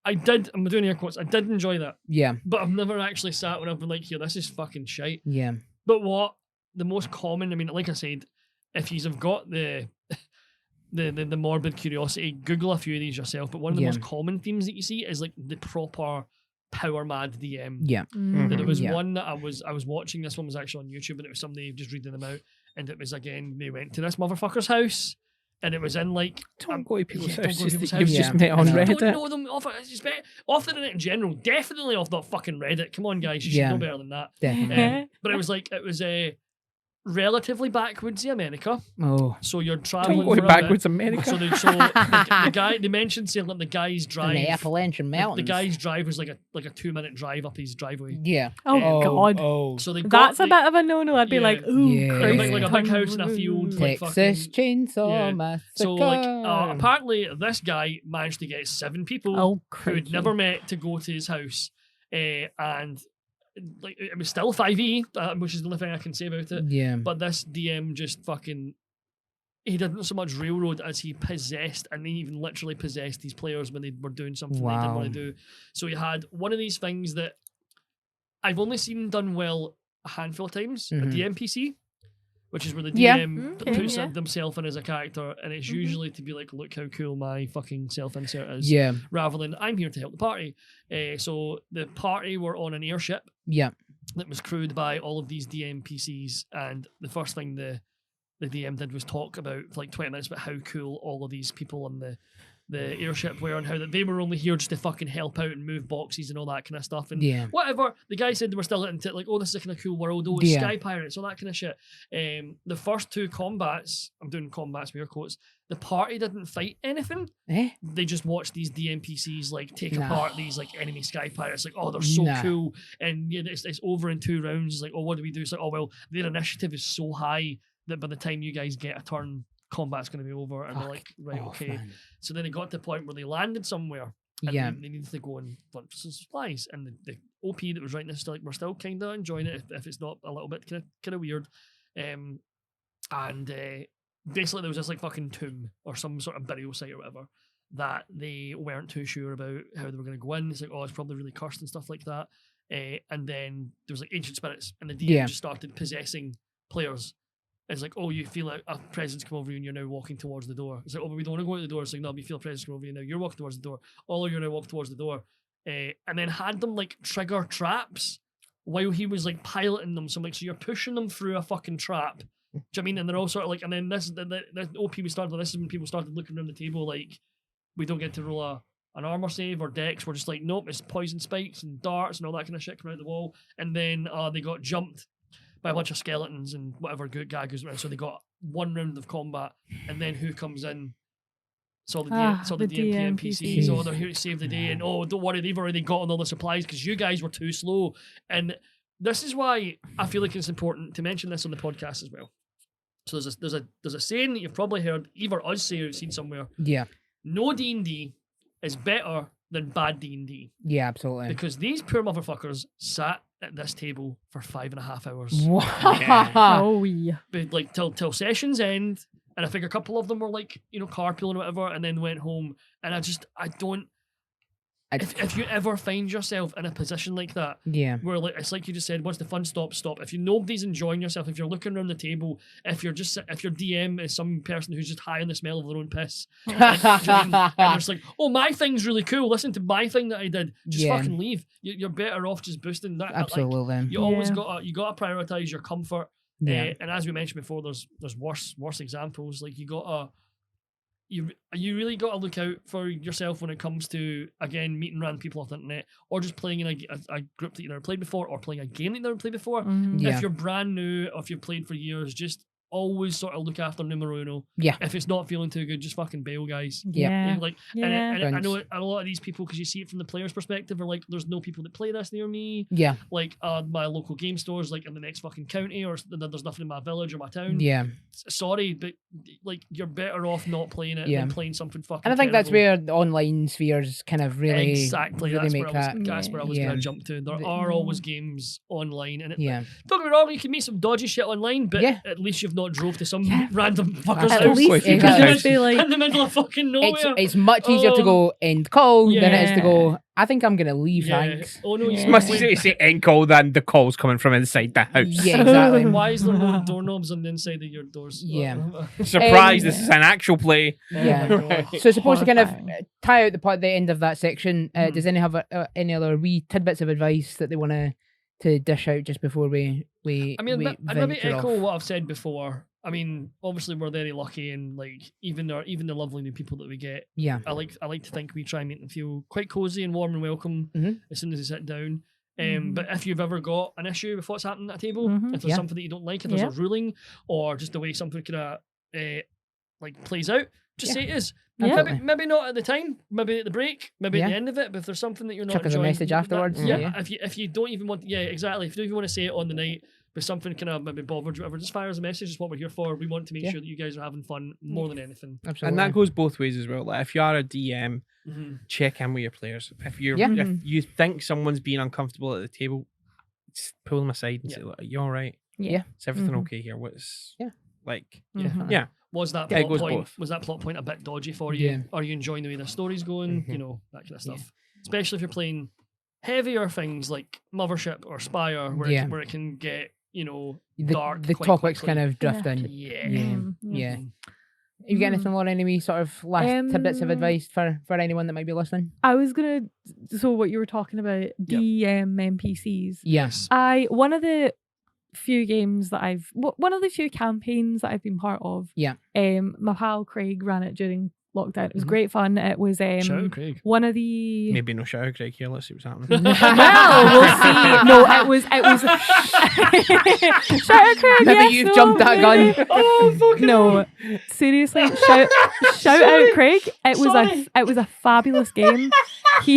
I did, I'm doing air quotes, I did enjoy that. Yeah. But I've never actually sat when I've been like, here, this is fucking shite. Yeah. But what the most common, I mean, like I said, if you've got the morbid curiosity, Google a few of these yourself. But one of the most common themes that you see is like the proper power mad DM. Yeah. There was one that I was watching, this one was actually on YouTube, and it was somebody just reading them out. And it was, again, they went to this motherfucker's house. And it was in like... Don't go to people's houses that you've just met on Reddit. Don't know them off the internet in general. Definitely off that fucking Reddit. Come on, guys. You should know better than that. Definitely. But it was relatively backwards in America. Oh. So you're traveling Don't go backwards America. So the guy, they mentioned saying like the guy's drive... In the Appalachian Mountains. The guy's drive was like a 2-minute drive up his driveway. Yeah. Oh, God. Oh. So that's a bit of a no-no. I'd be like, ooh, crazy. Like a big house in a field. Texas Chainsaw Massacre. So like, apparently this guy managed to get 7 people who had never met to go to his house. And... like, it was still 5e, which is the only thing I can say about it. Yeah. But this DM just fucking... he didn't so much railroad as he possessed, and he even literally possessed these players when they were doing something they didn't want to do. So he had one of these things that I've only seen done well a handful of times, a DM PC, which is where the DM puts themselves in as a character, and it's usually to be like, look how cool my fucking self-insert is, rather than I'm here to help the party. So the party were on an airship that was crewed by all of these DM PCs, and the first thing the DM did was talk about for like 20 minutes about how cool all of these people on the airship were, and how that they were only here just to fucking help out and move boxes and all that kind of stuff, and whatever. The guy said they were still into like, oh, this is a kind of cool world, oh, it's Sky Pirates, all that kind of shit. The first 2 combats, I'm doing combats with air quotes, the party didn't fight anything. They just watched these DMPCs like take apart these like enemy Sky Pirates, like, oh, they're so cool, and it's over in 2 rounds. It's like, oh, what do we do? It's like, oh, well, their initiative is so high that by the time you guys get a turn, combat's going to be over, and they're like, right, okay. Man. So then it got to the point where they landed somewhere, and they needed to go and look for some supplies, and the OP that was writing this, like, we're still kind of enjoying it if it's not a little bit kind of weird, and basically there was this like fucking tomb or some sort of burial site or whatever that they weren't too sure about how they were going to go in. It's like, oh, it's probably really cursed and stuff like that, and then there was like ancient spirits, and the DM just started possessing players. It's like, oh, you feel like a presence come over you and you're now walking towards the door. It's like, oh, but we don't want to go to the door. It's like, no, but you feel a presence come over you now. You're walking towards the door. All of you are now walking towards the door. And then had them like trigger traps while he was like piloting them. So I'm like, so you're pushing them through a fucking trap. Do you know what I mean? And they're all sort of like, and then this OP we started, this is when people started looking around the table like, we don't get to roll an armor save or dex. We're just like, nope, it's poison spikes and darts and all that kind of shit coming out the wall. And then they got jumped by a bunch of skeletons and whatever good gag was around. So they got one round of combat, and then who comes in? So the the DM PCs. NPCs, oh, they're here to save the day, and oh, don't worry, they've already gotten all the supplies because you guys were too slow. And this is why I feel like it's important to mention this on the podcast as well. So there's a saying that you've probably heard either us say or seen somewhere. Yeah. No D&D is better than bad D&D. Yeah, absolutely. Because these poor motherfuckers sat at this table for 5.5 hours. Wow. Oh, yeah. But like till sessions end, and I think a couple of them were like, carpooling or whatever, and then went home. And I don't. If you ever find yourself in a position like that, where like it's like you just said, once the fun stops, stop. If nobody's enjoying yourself, if you're looking around the table, if your DM is some person who's just high on the smell of their own piss, and they're just like, oh, my thing's really cool. Listen to my thing that I did. Just fucking leave. You're better off just boosting that. Absolutely. Like, you always gotta prioritize your comfort. And as we mentioned before, there's worse examples. Like you really got to look out for yourself when it comes to, again, meeting random people off the internet, or just playing in a group that you've never played before, or playing a game that you've never played before. Mm-hmm. If you're brand new, or if you've played for years, just always sort of look after numero uno. Yeah. If it's not feeling too good, just fucking bail, guys. Yeah. And I know a lot of these people, because you see it from the player's perspective, are like, there's no people that play this near me. Yeah. Like, my local game store's like in the next fucking county, or there's nothing in my village or my town. Yeah. Sorry, but like, you're better off not playing it than playing something fucking. And I think terrible. that's where the online spheres kind of really exactly really that's make that's where I was going to jump to. There are always games online, and don't get me wrong, you can meet some dodgy shit online, but at least you've not drove to some random fucker's At house least you can just be like in the middle of fucking nowhere. It's much easier to go end call than it is to go, I think I'm going to leave, thanks. Oh no, It's much easier to say end call than the calls coming from inside the house. Yeah, exactly. Why is there no doorknobs on the inside of your doors? Yeah. Surprise, this is an actual play. Yeah. So supposed to kind of tie out the end of that section, does anyone have any other wee tidbits of advice that they want to dish out just before we I'd maybe echo off? what I've said before. I mean, obviously we're very lucky, and like even the lovely new people that we get. Yeah. I like to think we try and make them feel quite cozy and warm and welcome as soon as they sit down. But if you've ever got an issue with what's happening at a table, if there's something that you don't like, if there's a ruling, or just the way something could like plays out, just say it is. Maybe not at the time, maybe at the break, maybe at the end of it. But if there's something that you're not chuck us a enjoying, message afterwards. If you don't even want, exactly. If you don't even want to say it on the night, but something kind of maybe bothered, whatever, just fire us a message. It's what we're here for. We want to make sure that you guys are having fun more than anything. Absolutely. And that goes both ways as well. Like if you are a DM, check in with your players. If you think someone's being uncomfortable at the table, just pull them aside and say, "Look, are you all right? Yeah. Is everything okay here? What's like?" Yeah. Was that it plot goes point? both. Was that plot point a bit dodgy for you? Yeah. Are you enjoying the way the story's going? You know, that kind of stuff. Especially if you're playing heavier things like Mothership or Spire, where it can get dark. The topics kind of drift in. Yeah. You got anything more? Any sort of last tidbits of advice for anyone that might be listening? I was gonna. So what you were talking about, DM NPCs. Yes. One of the few games that one of the few campaigns that I've been part of. Yeah. My pal Craig ran it during lockdown. It was great fun. It was shout out Craig. One of the maybe no shout out Craig here. Let's see what's happening. Well, we'll see. No, it was shout out Craig. Maybe you've jumped that gun. Oh fucking no! Seriously, shout out Craig. It was a fabulous game. I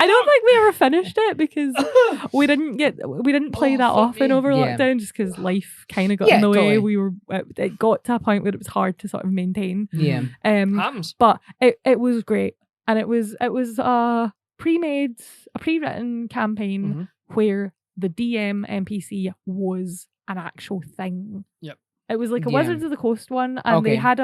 don't think we ever finished it because we didn't play that often over lockdown, just because life kind of got in the way. It got to a point where it was hard to sort of maintain. Yeah. Happens. But it was great, and it was a pre-written campaign where the DM NPC was an actual thing. Yep. It was like a Wizards of the Coast one, and they had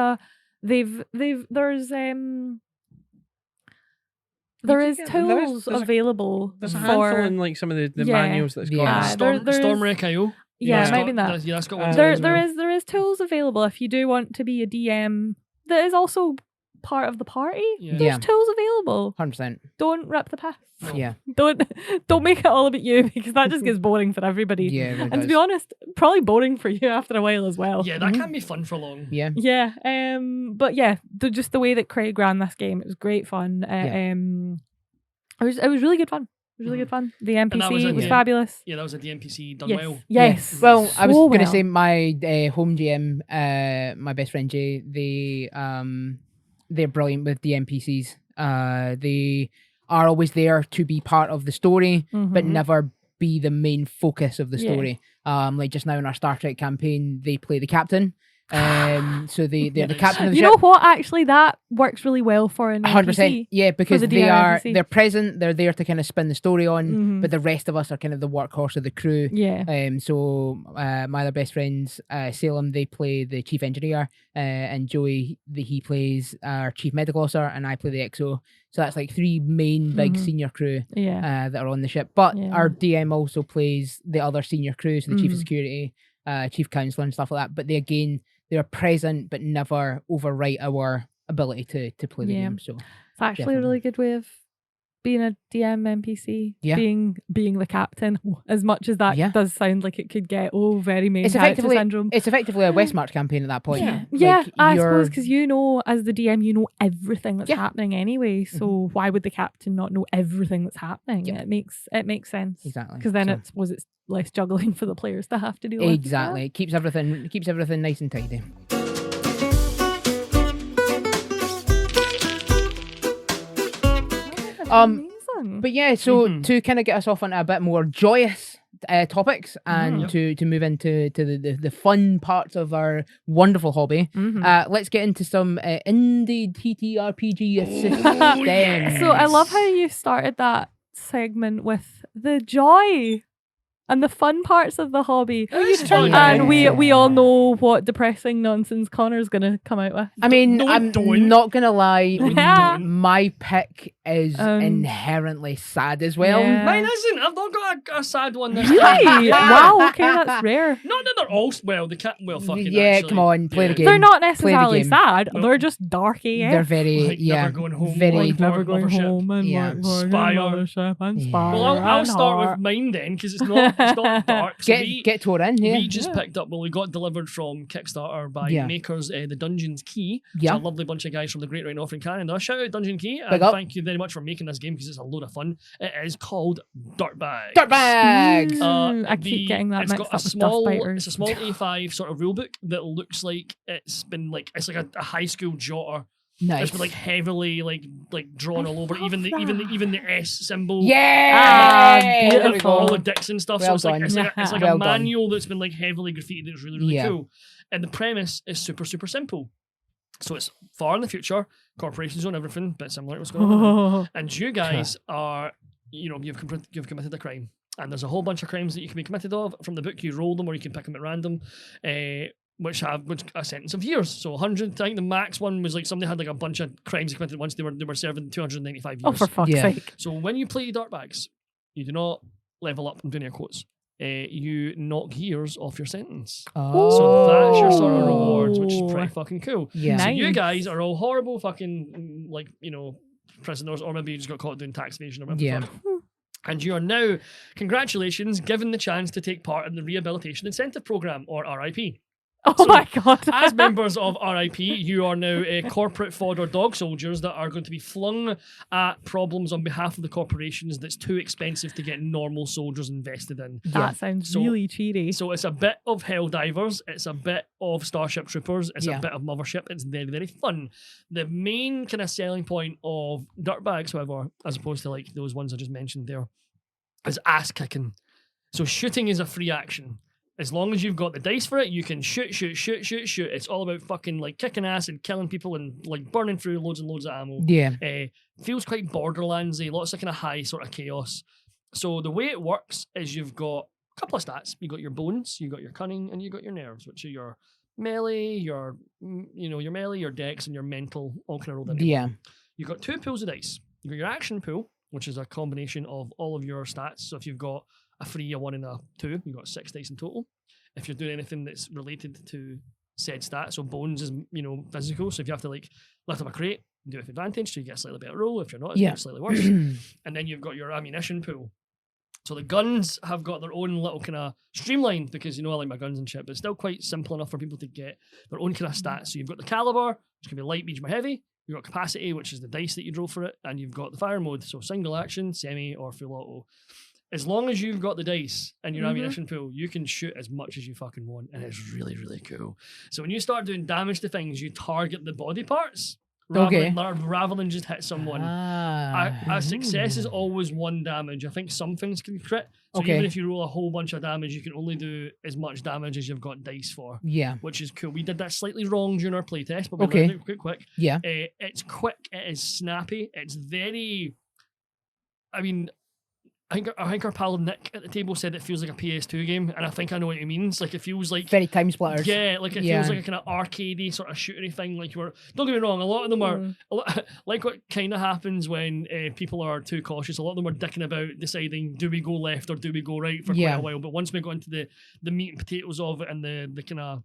there is tools available. There's a handful in like some of the manuals that's got. Stormwreck.io. Yeah, maybe that. Yeah, that's got one. There is tools available if you do want to be a DM that is also part of the party. Yeah. There's tools available. 100%. Don't rip the piss. No. Yeah. Don't make it all about you, because that just gets boring for everybody. Yeah, it really and to be honest, probably boring for you after a while as well. Yeah, that can be fun for long. Yeah. Yeah. But yeah, just the way that Craig ran this game, it was great fun. It was really good fun. was really good fun. The NPC was was fabulous. Yeah, that was a DMPC done Yes. well. Yes. Yeah. Well, I was So going to well. say my home GM, my best friend Jay, they're brilliant with DMPCs. They are always there to be part of the story, but never be the main focus of the story. Like just now in our Star Trek campaign, they play the captain. So they're the captain of the ship. You know what? Actually, that works really well for an 100%. Yeah, because the they're present. They're there to kind of spin the story on, but the rest of us are kind of the workhorse of the crew. Yeah. So my other best friends, Salem, they play the chief engineer, and Joey, he plays our chief medical officer, and I play the XO. So that's like three main big senior crew that are on the ship. But our DM also plays the other senior crew, so the chief of security, chief counselor and stuff like that. But they're present but never overwrite our ability to play the game. So it's actually a really good way of being a DM NPC. Being the captain. As much as that does sound like it could get very main character syndrome. It's effectively a Westmarch campaign at that point. I suppose because as the DM you know everything that's happening anyway. So why would the captain not know everything that's happening? It makes sense. Exactly. Because then it's less juggling for the players to have to do. Exactly. It keeps everything nice and tidy. Amazing. But yeah, so to kind of get us off on a bit more joyous topics and to move into the fun parts of our wonderful hobby, let's get into some indie TTRPG systems. So I love how you started that segment with the joy and the fun parts of the hobby. And we all know what depressing nonsense Connor's going to come out with. I mean, I'm not going to lie, my pick is inherently sad as well. Mine isn't. I've not got a sad one this time. Really? Wow, okay, that's rare. Not that they're all, fucking actually. Come on, play the game. They're not necessarily sad. Well, they're just dark AF. They're very, never going home. Never going home and Spire. Well, I'll start with mine then, because it's not dark. So get toward in, we just picked up, we got delivered from Kickstarter by makers the Dungeons Key. It's a lovely bunch of guys from the Great White North in Canada. Shout out Dungeon Key, and thank you very much for making this game because it's a load of fun. It is called Dirtbags. I keep getting that mixed up with Stuff Fighters. It's a small A5 sort of rulebook that looks like it's like a high school jotter. Nice. It's been like heavily like drawn all over, even the S symbol. Beautiful. All the dicks and stuff. Well so it's like well a manual that's been like heavily graffitied. That's really really cool. And the premise is super super simple. So it's far in the future. Corporations own everything, bit similar to what's going on. And you guys are, you've committed a crime. And there's a whole bunch of crimes that you can be committed of. From the book, you roll them or you can pick them at random. Which have a sentence of years. So 100, I think the max one was like somebody had like a bunch of crimes committed once. They were serving 295 years. Oh, for fuck's sake. So when you play Dirtbags, you do not level up. I'm doing air quotes. You knock years off your sentence. So that's your sort of rewards, which is pretty fucking cool. Yeah. So you guys are all horrible fucking prisoners, or maybe you just got caught doing tax evasion or whatever. And you are now, congratulations, given the chance to take part in the Rehabilitation Incentive Program, or RIP. My God. As members of RIP, you are now corporate fodder dog soldiers that are going to be flung at problems on behalf of the corporations that's too expensive to get normal soldiers invested in. That sounds really cheery. So it's a bit of Helldivers, it's a bit of Starship Troopers, it's a bit of Mothership. It's very, very fun. The main kind of selling point of Dirtbags, however, as opposed to like those ones I just mentioned there, is ass kicking. So shooting is a free action. As long as you've got the dice for it, you can shoot. It's all about fucking like kicking ass and killing people and like burning through loads and loads of ammo. Feels quite Borderlands-y, lots of kind of high sort of chaos. So the way it works is you've got a couple of stats. You got your bones, you got your cunning, and you got your nerves, which are your melee, your melee, your dex, and your mental all kind of rolled in. You've got 2 pools of dice. You've got your action pool, which is a combination of all of your stats. So if you've got a 3, a 1, and a 2, you've got 6 dice in total. If you're doing anything that's related to said stat, so bones is, physical, so if you have to like lift up a crate, do it with advantage, so you get a slightly better roll. If you're not, it's slightly worse. And then you've got your ammunition pool. So the guns have got their own little kind of streamlined, because I like my guns and shit, but it's still quite simple enough for people to get their own kind of stats. So you've got the caliber, which can be light, medium, or heavy. You've got capacity, which is the dice that you roll for it, and you've got the fire mode, so single action, semi, or full auto. As long as you've got the dice and your ammunition pool, you can shoot as much as you fucking want, and it's really, really cool. So when you start doing damage to things, you target the body parts rather than just hit someone. A success is always 1 damage. I think some things can crit. So even if you roll a whole bunch of damage, you can only do as much damage as you've got dice for. Yeah. Which is cool. We did that slightly wrong during our playtest, but we learned it quick. Yeah. It's quick. It is snappy. It's very... I mean... I think our pal Nick at the table said it feels like a PS2 game, and I think I know what he means. Like, it feels like... Very time splitters. Yeah, like it feels like a kind of arcadey sort of shootery thing. Like, don't get me wrong, a lot of them are... like what kind of happens when people are too cautious, a lot of them are dicking about deciding, do we go left or do we go right for quite a while. But once we got into the meat and potatoes of it and the kind of...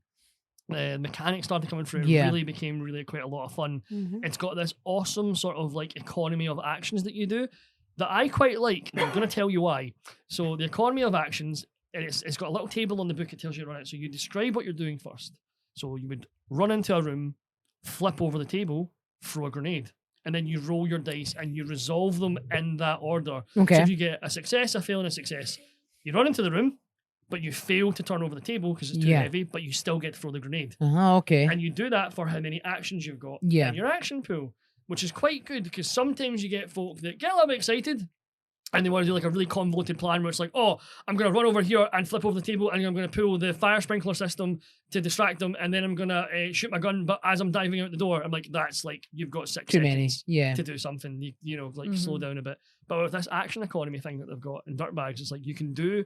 mechanics started coming through, it really became quite a lot of fun. It's got this awesome sort of like economy of actions that you do that I quite like. And I'm going to tell you why. So the economy of actions, it's got a little table on the book. It tells you around it. So you describe what you're doing first. So you would run into a room, flip over the table, throw a grenade, and then you roll your dice and you resolve them in that order. Okay. So if you get a success, a fail, and a success, you run into the room, but you fail to turn over the table because it's too heavy, but you still get to throw the grenade. Okay. And you do that for how many actions you've got in your action pool, which is quite good because sometimes you get folk that get a little bit excited and they want to do like a really convoluted plan where it's like, oh, I'm going to run over here and flip over the table and I'm going to pull the fire sprinkler system to distract them and then I'm going to shoot my gun, but as I'm diving out the door, I'm like, that's like, you've got 6 seconds to do something, you know, like slow down a bit. But with this action economy thing that they've got in Dirtbags, it's like you can do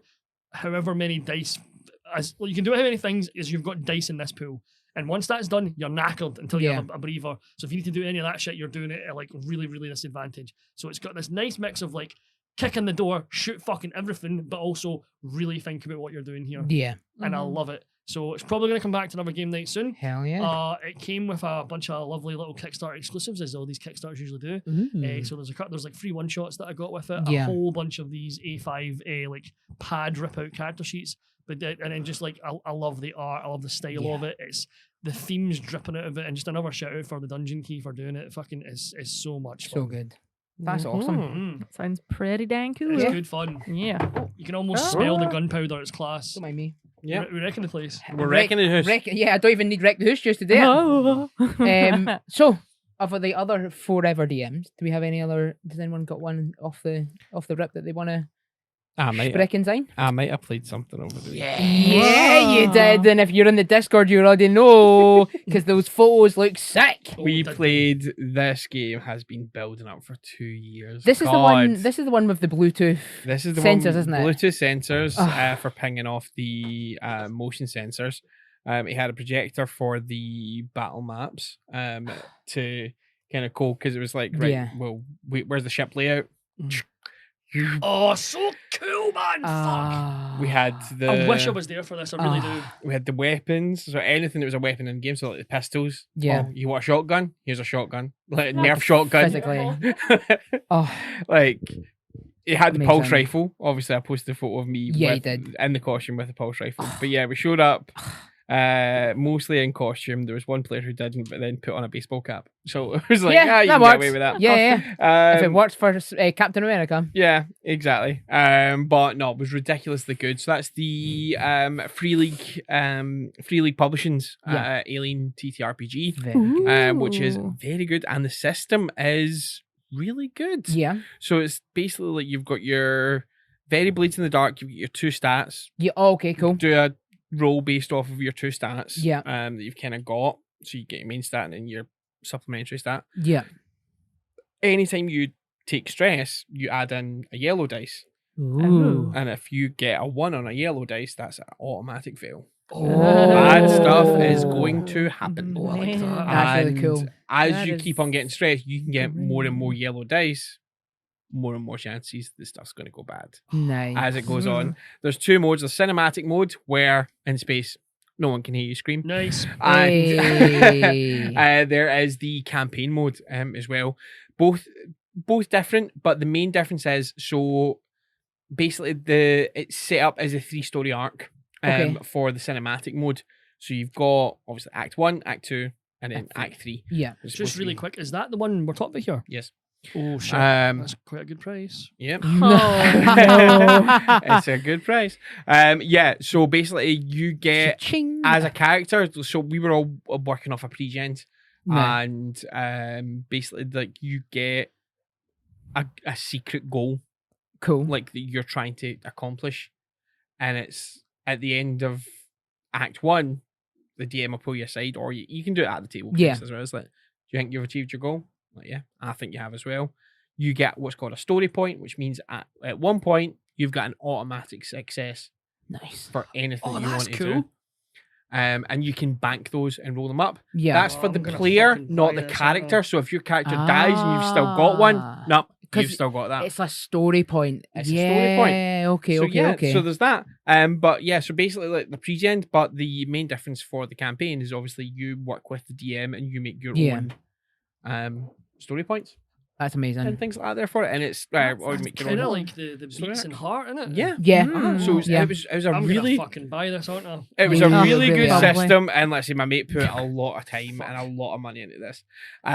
however many dice, you can do how many things as you've got dice in this pool. And once that's done, you're knackered until you have a breather. So if you need to do any of that shit, you're doing it at like really, really disadvantage. So it's got this nice mix of like kick in the door, shoot fucking everything, but also really think about what you're doing here. Yeah. And I love it. So it's probably going to come back to another game night soon. Hell yeah. It came with a bunch of lovely little Kickstarter exclusives, as all these Kickstarters usually do. So there's like 3 one-shots that I got with it. A whole bunch of these A5 like pad rip-out character sheets. But and then just like I love the art, I love the style of it. It's the themes dripping out of it, and just another shout out for the Dungeon Key for doing it. Fucking is so much fun. So good. That's awesome. Sounds pretty dang cool. It's good fun. Yeah. You can almost smell the gunpowder. It's class. Don't mind me. Yeah, we wrecking the place. We're wrecking the house. I don't even need wreck the house just to do it. So, of the other forever DMs, do we have any other? Does anyone got one off the rip that they want to? I might have played something over there. Yeah, you did. And if you're in the Discord, you already know because those photos look sick. We played this game. Has been building up for 2 years. This is the one. This is the one with the Bluetooth. This is the sensors, one, isn't it? Bluetooth sensors for pinging off the motion sensors. It had a projector for the battle maps to kind of code because it was like, right, well, where's the ship layout? Oh, so cool, man! Fuck. We had the. I wish I was there for this. I really do. We had the weapons, so anything that was a weapon in the game, so like the pistols. Yeah. Oh, you want a shotgun? Here's a shotgun. Like Nerf shotgun. Physically. Like it had the Amazing. pulse rifle. Obviously, I posted a photo of me. Yeah, you did. In the costume with the pulse rifle. But yeah, we showed up. Mostly in costume. There was one player who didn't, but then put on a baseball cap. So it was like, you can get away with that. Yeah. If it works for Captain America. Yeah, exactly. But no, it was ridiculously good. So that's the Free League Publishing's Alien TTRPG, which is very good, and the system is really good. Yeah. So it's basically like you've got your very Blades in the Dark. You've got your 2 stats. Yeah. Oh, okay. Cool. Do a roll based off of your 2 stats. Yeah. That you've kind of got. So you get your main stat and then your supplementary stat. Yeah. Anytime you take stress, you add in a yellow dice. Ooh. And if you get a 1 on a yellow dice, that's an automatic fail. Bad stuff is going to happen. Oh, I like that. That's really cool. As you keep on getting stressed, you can get more and more yellow dice, more and more chances the stuff's going to go bad. Nice. As it goes on. There's 2 modes. The cinematic mode, where in space, no one can hear you scream. Nice. And there is the campaign mode as well. Both different, but the main difference is, so basically it's set up as a 3-story arc for the cinematic mode. So you've got obviously Act 1, Act 2, and then Act 3. Yeah. Just really quick, is that the one we're talking about here? Yes. Oh shit, that's quite a good price. Yep. Oh, It's a good price. Yeah, so basically you get Cha-ching. as a character, so we were all working off a pre-gens, Right. and basically like you get a secret goal Cool. like that you're trying to accomplish, and it's at the end of Act 1 the DM will pull you aside, or you can do it at the table Yeah. as well. It's like, do you think you've achieved your goal? Like, yeah, I think you have as well. You get what's called a story point, which means at one point you've got an automatic success Nice. for anything you that's want to cool. do. And you can bank those and roll them up. Yeah. That's for I'm the gonna player, fucking not buy the this, character. aren't So if your character dies and you've still got one, no, 'Cause you've still got that. It's a story point. It's a story point. Okay, So okay, yeah, okay. so there's that. But yeah, so basically like the pre-gen, but the main difference for the campaign is obviously you work with the DM and you make your own story points That's amazing. and things like that there for it. And it's That or you sounds make your Kind of own. like the beats and heart, isn't it? Yeah. Yeah. So Mm. it was a I'm really gonna fucking buy this, aren't I? it was a Yeah. really Really good are. system, and let's say my mate put a lot of time and a lot of money into this. The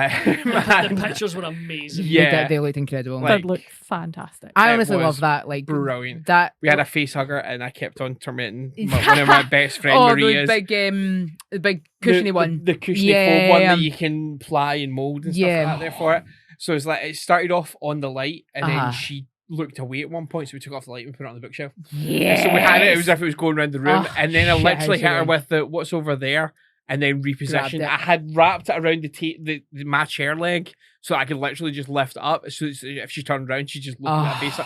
And- pictures were amazing. Yeah. They looked incredible. Like- that looked fantastic. I it honestly was love that. Like brilliant. that. we had a face hugger, and I kept on tormenting one of my best friend Maria's. The big cushiony one. The cushiony Yeah, fold one yeah. that you can ply and mold and stuff Yeah. like that there for it. So it's like it started off on the light, and Uh-huh. then she looked away at one point, so we took off the light and put it on the bookshelf. Yeah. So we had it as if it was going around the room, Oh, and then I shit, literally how hit her silly. with the what's over there, and then Grabbed repositioned. it. I had wrapped it around my chair leg, so I could literally just lift it up. So if she turned around, she just looked at that face.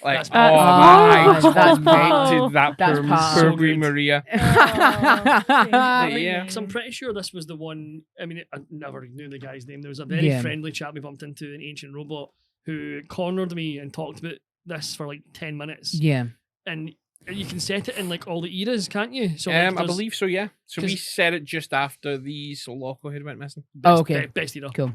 Like, That's oh my powerful. eyes That's protected that That's poor powerful. Green Maria. Yeah. So I'm pretty sure this was the one. I mean, I never knew the guy's name. There was a very Yeah. friendly chap we bumped into, an ancient robot, who cornered me and talked about this for like 10 minutes. Yeah. And you can set it in like all the eras, can't you? So I there's believe so, yeah. So we 'cause- set it just after the Soloco had went missing. Oh, okay. Best era. Cool.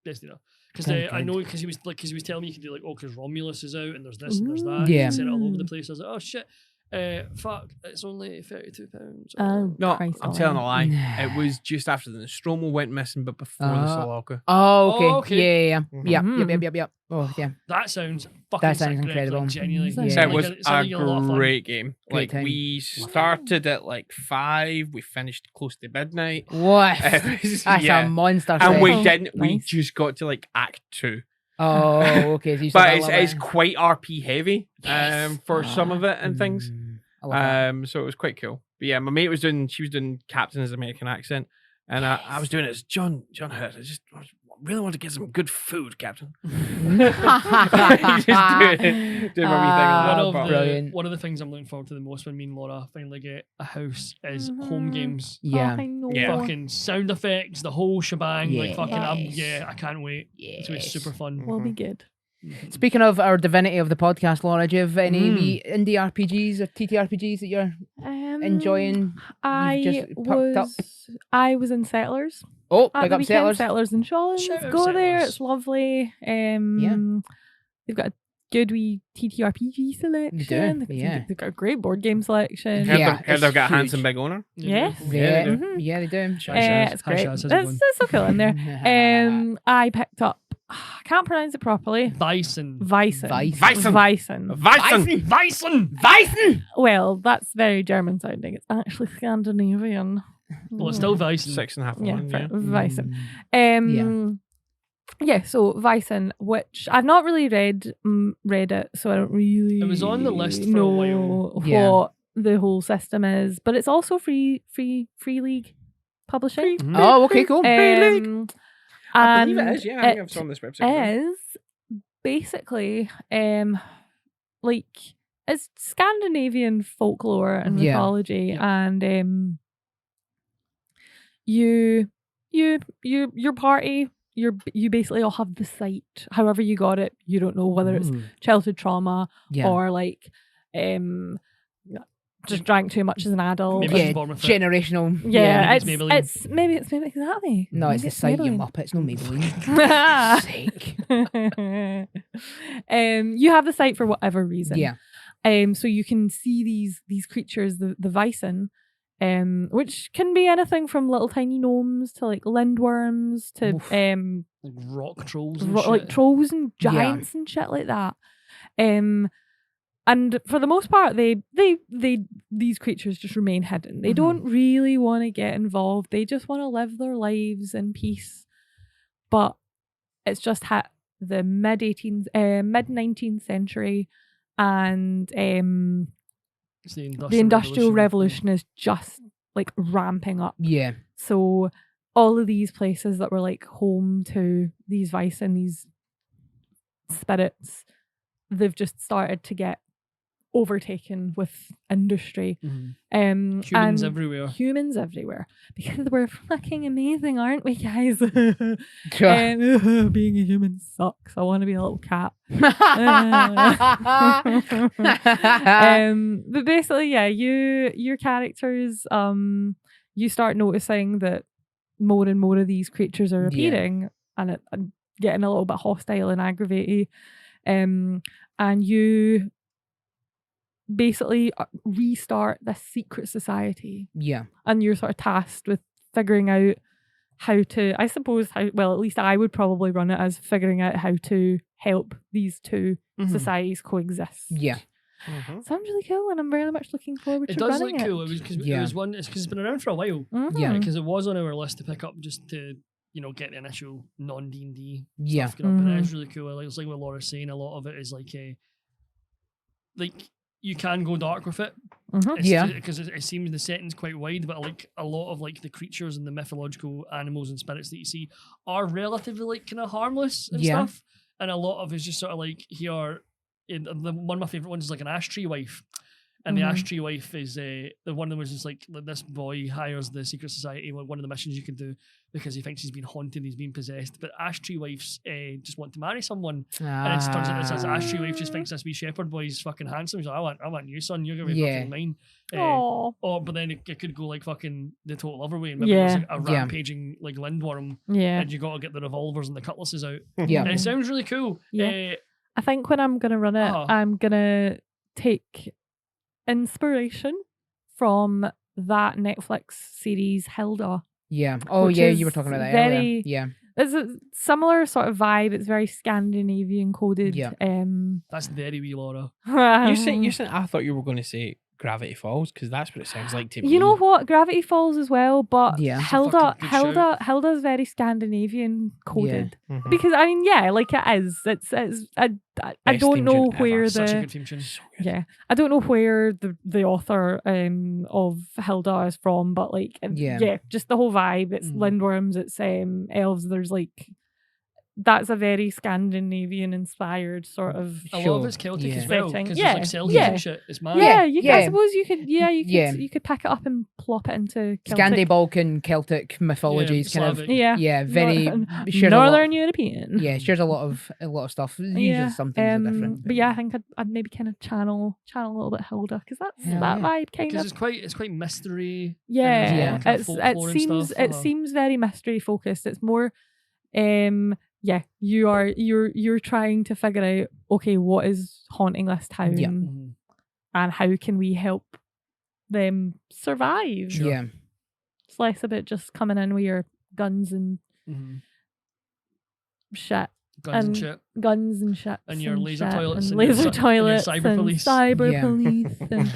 Best era. Because Very I good. know because he was telling me you could do like, oh, because Romulus is out and there's this and there's that. Yeah. You can set it all over the place. I was like, oh shit, fuck, it's only £32. Oh, No, Christ I'm telling a lie. Nah. It was just after the Nostromo went missing, but before the Soloco. Oh, okay. Oh, okay. Yeah. Mhm. Yep. Oh, yeah. That sounds fucking That sounds sick, Greg, incredible. Like, genuinely. Yeah. So it was It sounded a like lot of fun. great game. Great Like time. we started at like 5, we finished close to midnight. What? It was- That's yeah. a monster. And we Oh, didn't. We nice. just got to like Act 2. Oh, okay. So you But still it's, got a it's little quite RP heavy Yes. for some of it bit. and things. I love that. So it was quite cool. But yeah, my mate was doing Captain's American accent, and I was doing it as John Hurt. I really want to get some good food, Captain. Just doing my wee thing like that, but- brilliant. One of the things I'm looking forward to the most when me and Laura finally get a house is home games. Yeah. Oh, I know. Yeah. Fucking sound effects, the whole shebang. Like fucking, Yes. I can't wait. It's gonna be super fun. Will be good. Speaking of our divinity of the podcast, Laura, do you have any Mm. wee indie RPGs or TTRPGs that you're enjoying? I picked up? was in Settlers. Oh, At big the up weekend, Settlers. Settlers and Shawlands. Shout out Go there, Settlers. it's lovely. They've got a good wee TTRPG selection. They've got a great board game selection. Heard Yeah, they've- heard it's they've got a huge. handsome big owner. Yes. Yeah, they do. yeah, they do. Shaz, Shaz. It's Hi, great. Shaz, how's it It's going? so cool in there. I picked up. I can't pronounce it properly. Bison. Weissen. Weissen. Weissen. Well, that's very German sounding. It's actually Scandinavian. Well, it's still Weissen. 6.5 Yeah, one, yeah. Weissen. Mm. Yeah, so Weissen, which I've not really read it, so I don't really. It was on the list for a know while. Yeah. what the whole system is, but it's also free league publishing. Oh, okay, cool. I believe and it is, yeah. I think I've saw on this website. is basically like it's Scandinavian folklore and Yeah. mythology, and your party, you basically all have the sight. However you got it, you don't know whether it's childhood trauma Yeah. or like just drank too much as an adult. Maybe Yeah, it's born with it. generational. Yeah, it's Maybelline. it's maybe exactly. No, Maybe it's the sight, you Maybelline. muppets, no Maybelline. Sake. You have the sight for whatever reason. Yeah. So you can see these creatures, the Weissen, which can be anything from little tiny gnomes to like lindworms to like rock trolls and like trolls and giants and shit like that. And for the most part, these creatures just remain hidden. They don't really want to get involved. They just want to live their lives in peace. But it's just the mid 19th century, and the Industrial Revolution is just like ramping up. Yeah. So all of these places that were like home to these vice and these spirits, they've just started to get overtaken with industry. Humans everywhere. Humans everywhere. Because we're fucking amazing, aren't we, guys? Being a human sucks. I want to be a little cat. But basically, yeah, your characters, you start noticing that more and more of these creatures are appearing and getting a little bit hostile and aggravated. And you basically restart this secret society. Yeah. And you're sort of tasked with figuring out how to, I suppose, at least I would probably run it as figuring out how to help these two societies coexist. Yeah. Sounds really cool, and I'm very much looking forward to running it. It does look cool. It was because it's been around for a while. Yeah. Because it was on our list to pick up just to, get the initial non-D&D yeah. stuff going up. And it is really cool. It's like what Laura's saying, a lot of it is like you can go dark with it. Because it seems the setting's quite wide, but like a lot of like the creatures and the mythological animals and spirits that you see are relatively like kind of harmless and stuff. And a lot of it's just sort of like one of my favourite ones is like an ash tree wife. And the ash tree wife is the one of them was just like this boy hires the secret society, one of the missions you can do, because he thinks he's been haunted, he's been possessed. But ash tree wives just want to marry someone, and it turns out this ash tree wife just thinks this wee shepherd boy is fucking handsome. He's like, I want you, son. You're gonna be fucking mine. But then it could go like fucking the total other way, and maybe it's like a rampaging like lindworm, and you got to get the revolvers and the cutlasses out. And it sounds really cool. I think when I'm gonna run it, I'm gonna take inspiration from that Netflix series Hilda. Yeah. Oh yeah, you were talking about that earlier. Yeah. It's a similar sort of vibe. It's very Scandinavian coded. Yeah. That's very wee, Laura. You said I thought you were going to say Gravity Falls, because that's what it sounds like to me. You know what? Gravity Falls as well, but Yeah. Hilda's very Scandinavian coded. Because I mean, like it is. I don't know where Such a good theme tune. I don't know where the author of Hilda is from, but like just the whole vibe. It's lindworms, it's elves. There's like, that's a very Scandinavian inspired sort of a lot of it's Celtic as well, because there's like Celtic and shit. It's mad. I suppose you could pick it up and plop it into Celtic. Scandi-Balkan Celtic mythologies, kind of. Very Northern European. Yeah, shares a lot of stuff. Usually some things are different. But yeah, I think I'd maybe kind of channel a little bit Hilda, because that's that vibe kind of. Because it's quite mystery. Yeah, it seems very mystery focused. It's more, you're trying to figure out, okay, what is haunting this town, and how can we help them survive? Sure. Yeah, it's less about just coming in with your guns and shit. Guns and shit. And your laser toilets. And laser toilets. And your cyber police. Cyber police and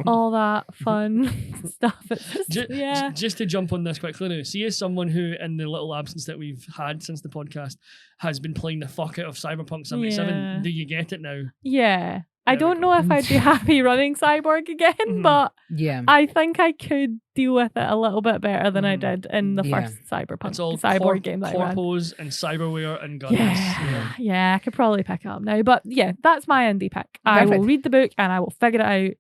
all that fun stuff. It's just to jump on this quickly now. See, as someone who, in the little absence that we've had since the podcast, has been playing the fuck out of Cyberpunk 77, do you get it now? Yeah. I don't know if I'd be happy running Cyborg again, but I think I could deal with it a little bit better than I did in the first Cyborg game that I ran. Corpos and cyberware and guns. Yeah, I could probably pick it up now. But yeah, that's my indie pick. I will read the book and I will figure it out.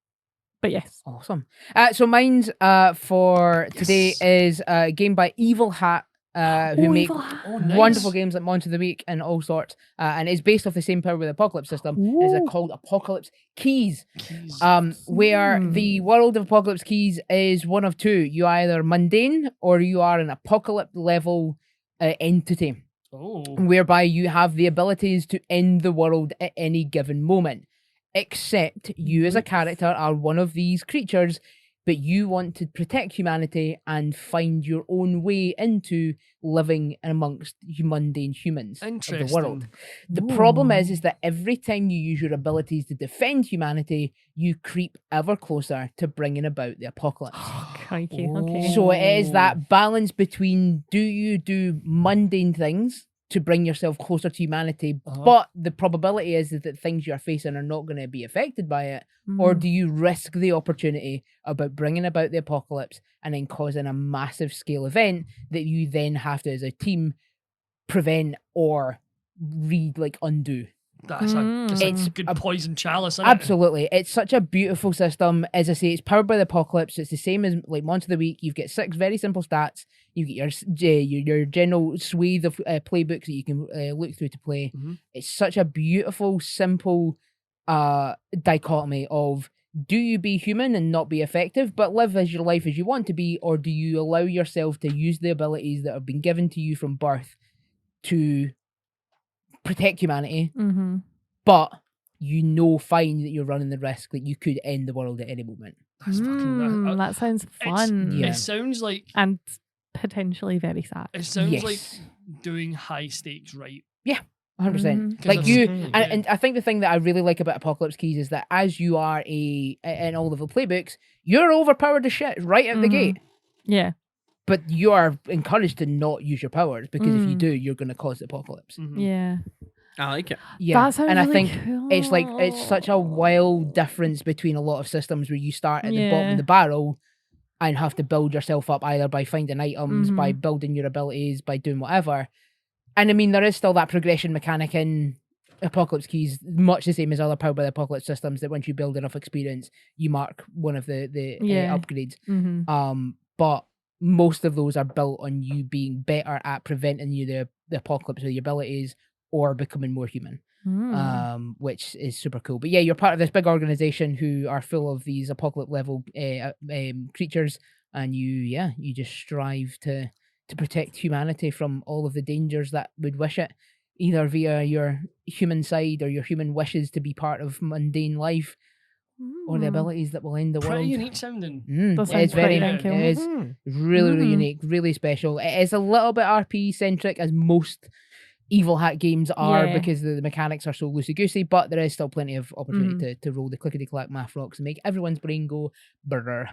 But yes. Awesome. So mine's for today is a game by Evil Hat. Who make wonderful games like Monster of the Week and all sorts, and it's based off the same Power with Apocalypse system. It's called Apocalypse Keys. Where the world of Apocalypse Keys is one of two: you are either mundane or you are an apocalypse level entity, whereby you have the abilities to end the world at any given moment. Except you, as a character, are one of these creatures but you want to protect humanity and find your own way into living amongst mundane humans of the world. The problem is that every time you use your abilities to defend humanity, you creep ever closer to bringing about the apocalypse. Crikey, okay. So it is that balance between, do you do mundane things to bring yourself closer to humanity, but the probability is that things you're facing are not going to be affected by it, or do you risk the opportunity about bringing about the apocalypse and then causing a massive scale event that you then have to, as a team, prevent or undo? That's a good poison chalice, isn't absolutely it? It's such a beautiful system. As I say, it's powered by the apocalypse. It's the same as like Monster of the Week. You've got 6 very simple stats. You get your general swathe of playbooks that you can look through to play. It's such a beautiful, simple dichotomy of, do you be human and not be effective, but live as your life as you want to be, or do you allow yourself to use the abilities that have been given to you from birth to protect humanity, but fine that you're running the risk that you could end the world at any moment. That's fucking that sounds fun. It sounds like, and potentially very sad. It sounds like doing high stakes right. Yeah, 100%. Like and I think the thing that I really like about Apocalypse Keys is that as you are in all of the playbooks, you're overpowered as shit right out the gate. Yeah. But you are encouraged to not use your powers, because if you do, you're going to cause the apocalypse. Yeah. I like it. Yeah. That sounds and I really think cool. it's such a wild difference between a lot of systems where you start at the bottom of the barrel and have to build yourself up either by finding items, by building your abilities, by doing whatever. And I mean, there is still that progression mechanic in Apocalypse Keys, much the same as other Powered by the Apocalypse systems, that once you build enough experience, you mark one of the upgrades. But most of those are built on you being better at preventing the apocalypse with your abilities or becoming more human, which is super cool. But yeah, you're part of this big organization who are full of these apocalypse level creatures, and you just strive to protect humanity from all of the dangers that would wish it, either via your human side or your human wishes to be part of mundane life, or the abilities that will end the world. Pretty unique sounding. It's very it is really unique, really special. It is a little bit RP centric, as most Evil Hat games are, because the mechanics are so loosey goosey, but there is still plenty of opportunity to roll the clickety clack math rocks and make everyone's brain go brrr.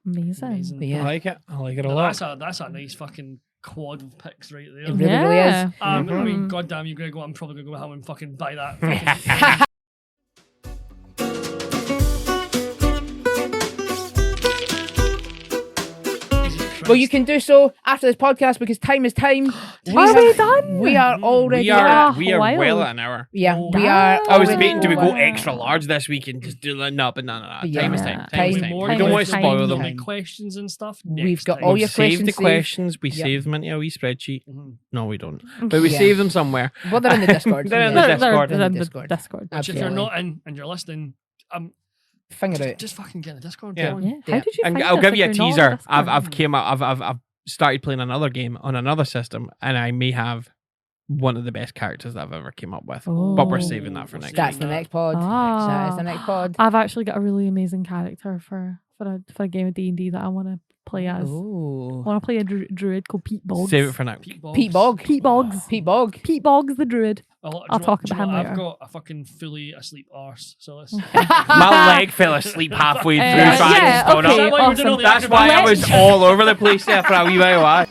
Amazing. Yeah. I like it a lot. That's a nice fucking quad of picks right there. It really is. I mean, goddamn you, Greg, I'm probably gonna go home and fucking buy that. Well, you can do so after this podcast, because time is time. Are we done? We are already we are well at an hour. Yeah, we are. I was debating, do we go extra large this week and just do no, but no. Time is time. Time is time. We don't want to spoil them. Any questions and stuff. We've got all your questions. Save the questions. We save them into a wee spreadsheet. No, we don't. But we save them somewhere. Well, they're in the Discord. They're in the Discord. They're in the Discord. Which, if you're not in and you're listening, finger it. Just fucking get a Discord. Yeah. How did you? And I'll give you a teaser. I've started playing another game on another system, and I may have one of the best characters that I've ever came up with. But we're saving that for next That's week. the next pod. That is the next pod. I've actually got a really amazing character for a game of D&D that I want to play as. I want to play a druid called Pete Boggs. Save it for now. Pete Boggs, the druid. I'll talk about him later. I've got a fucking fully asleep arse, so let's... My leg fell asleep halfway through trying to okay, awesome. That's why I was all over the place there for a wee while. Why?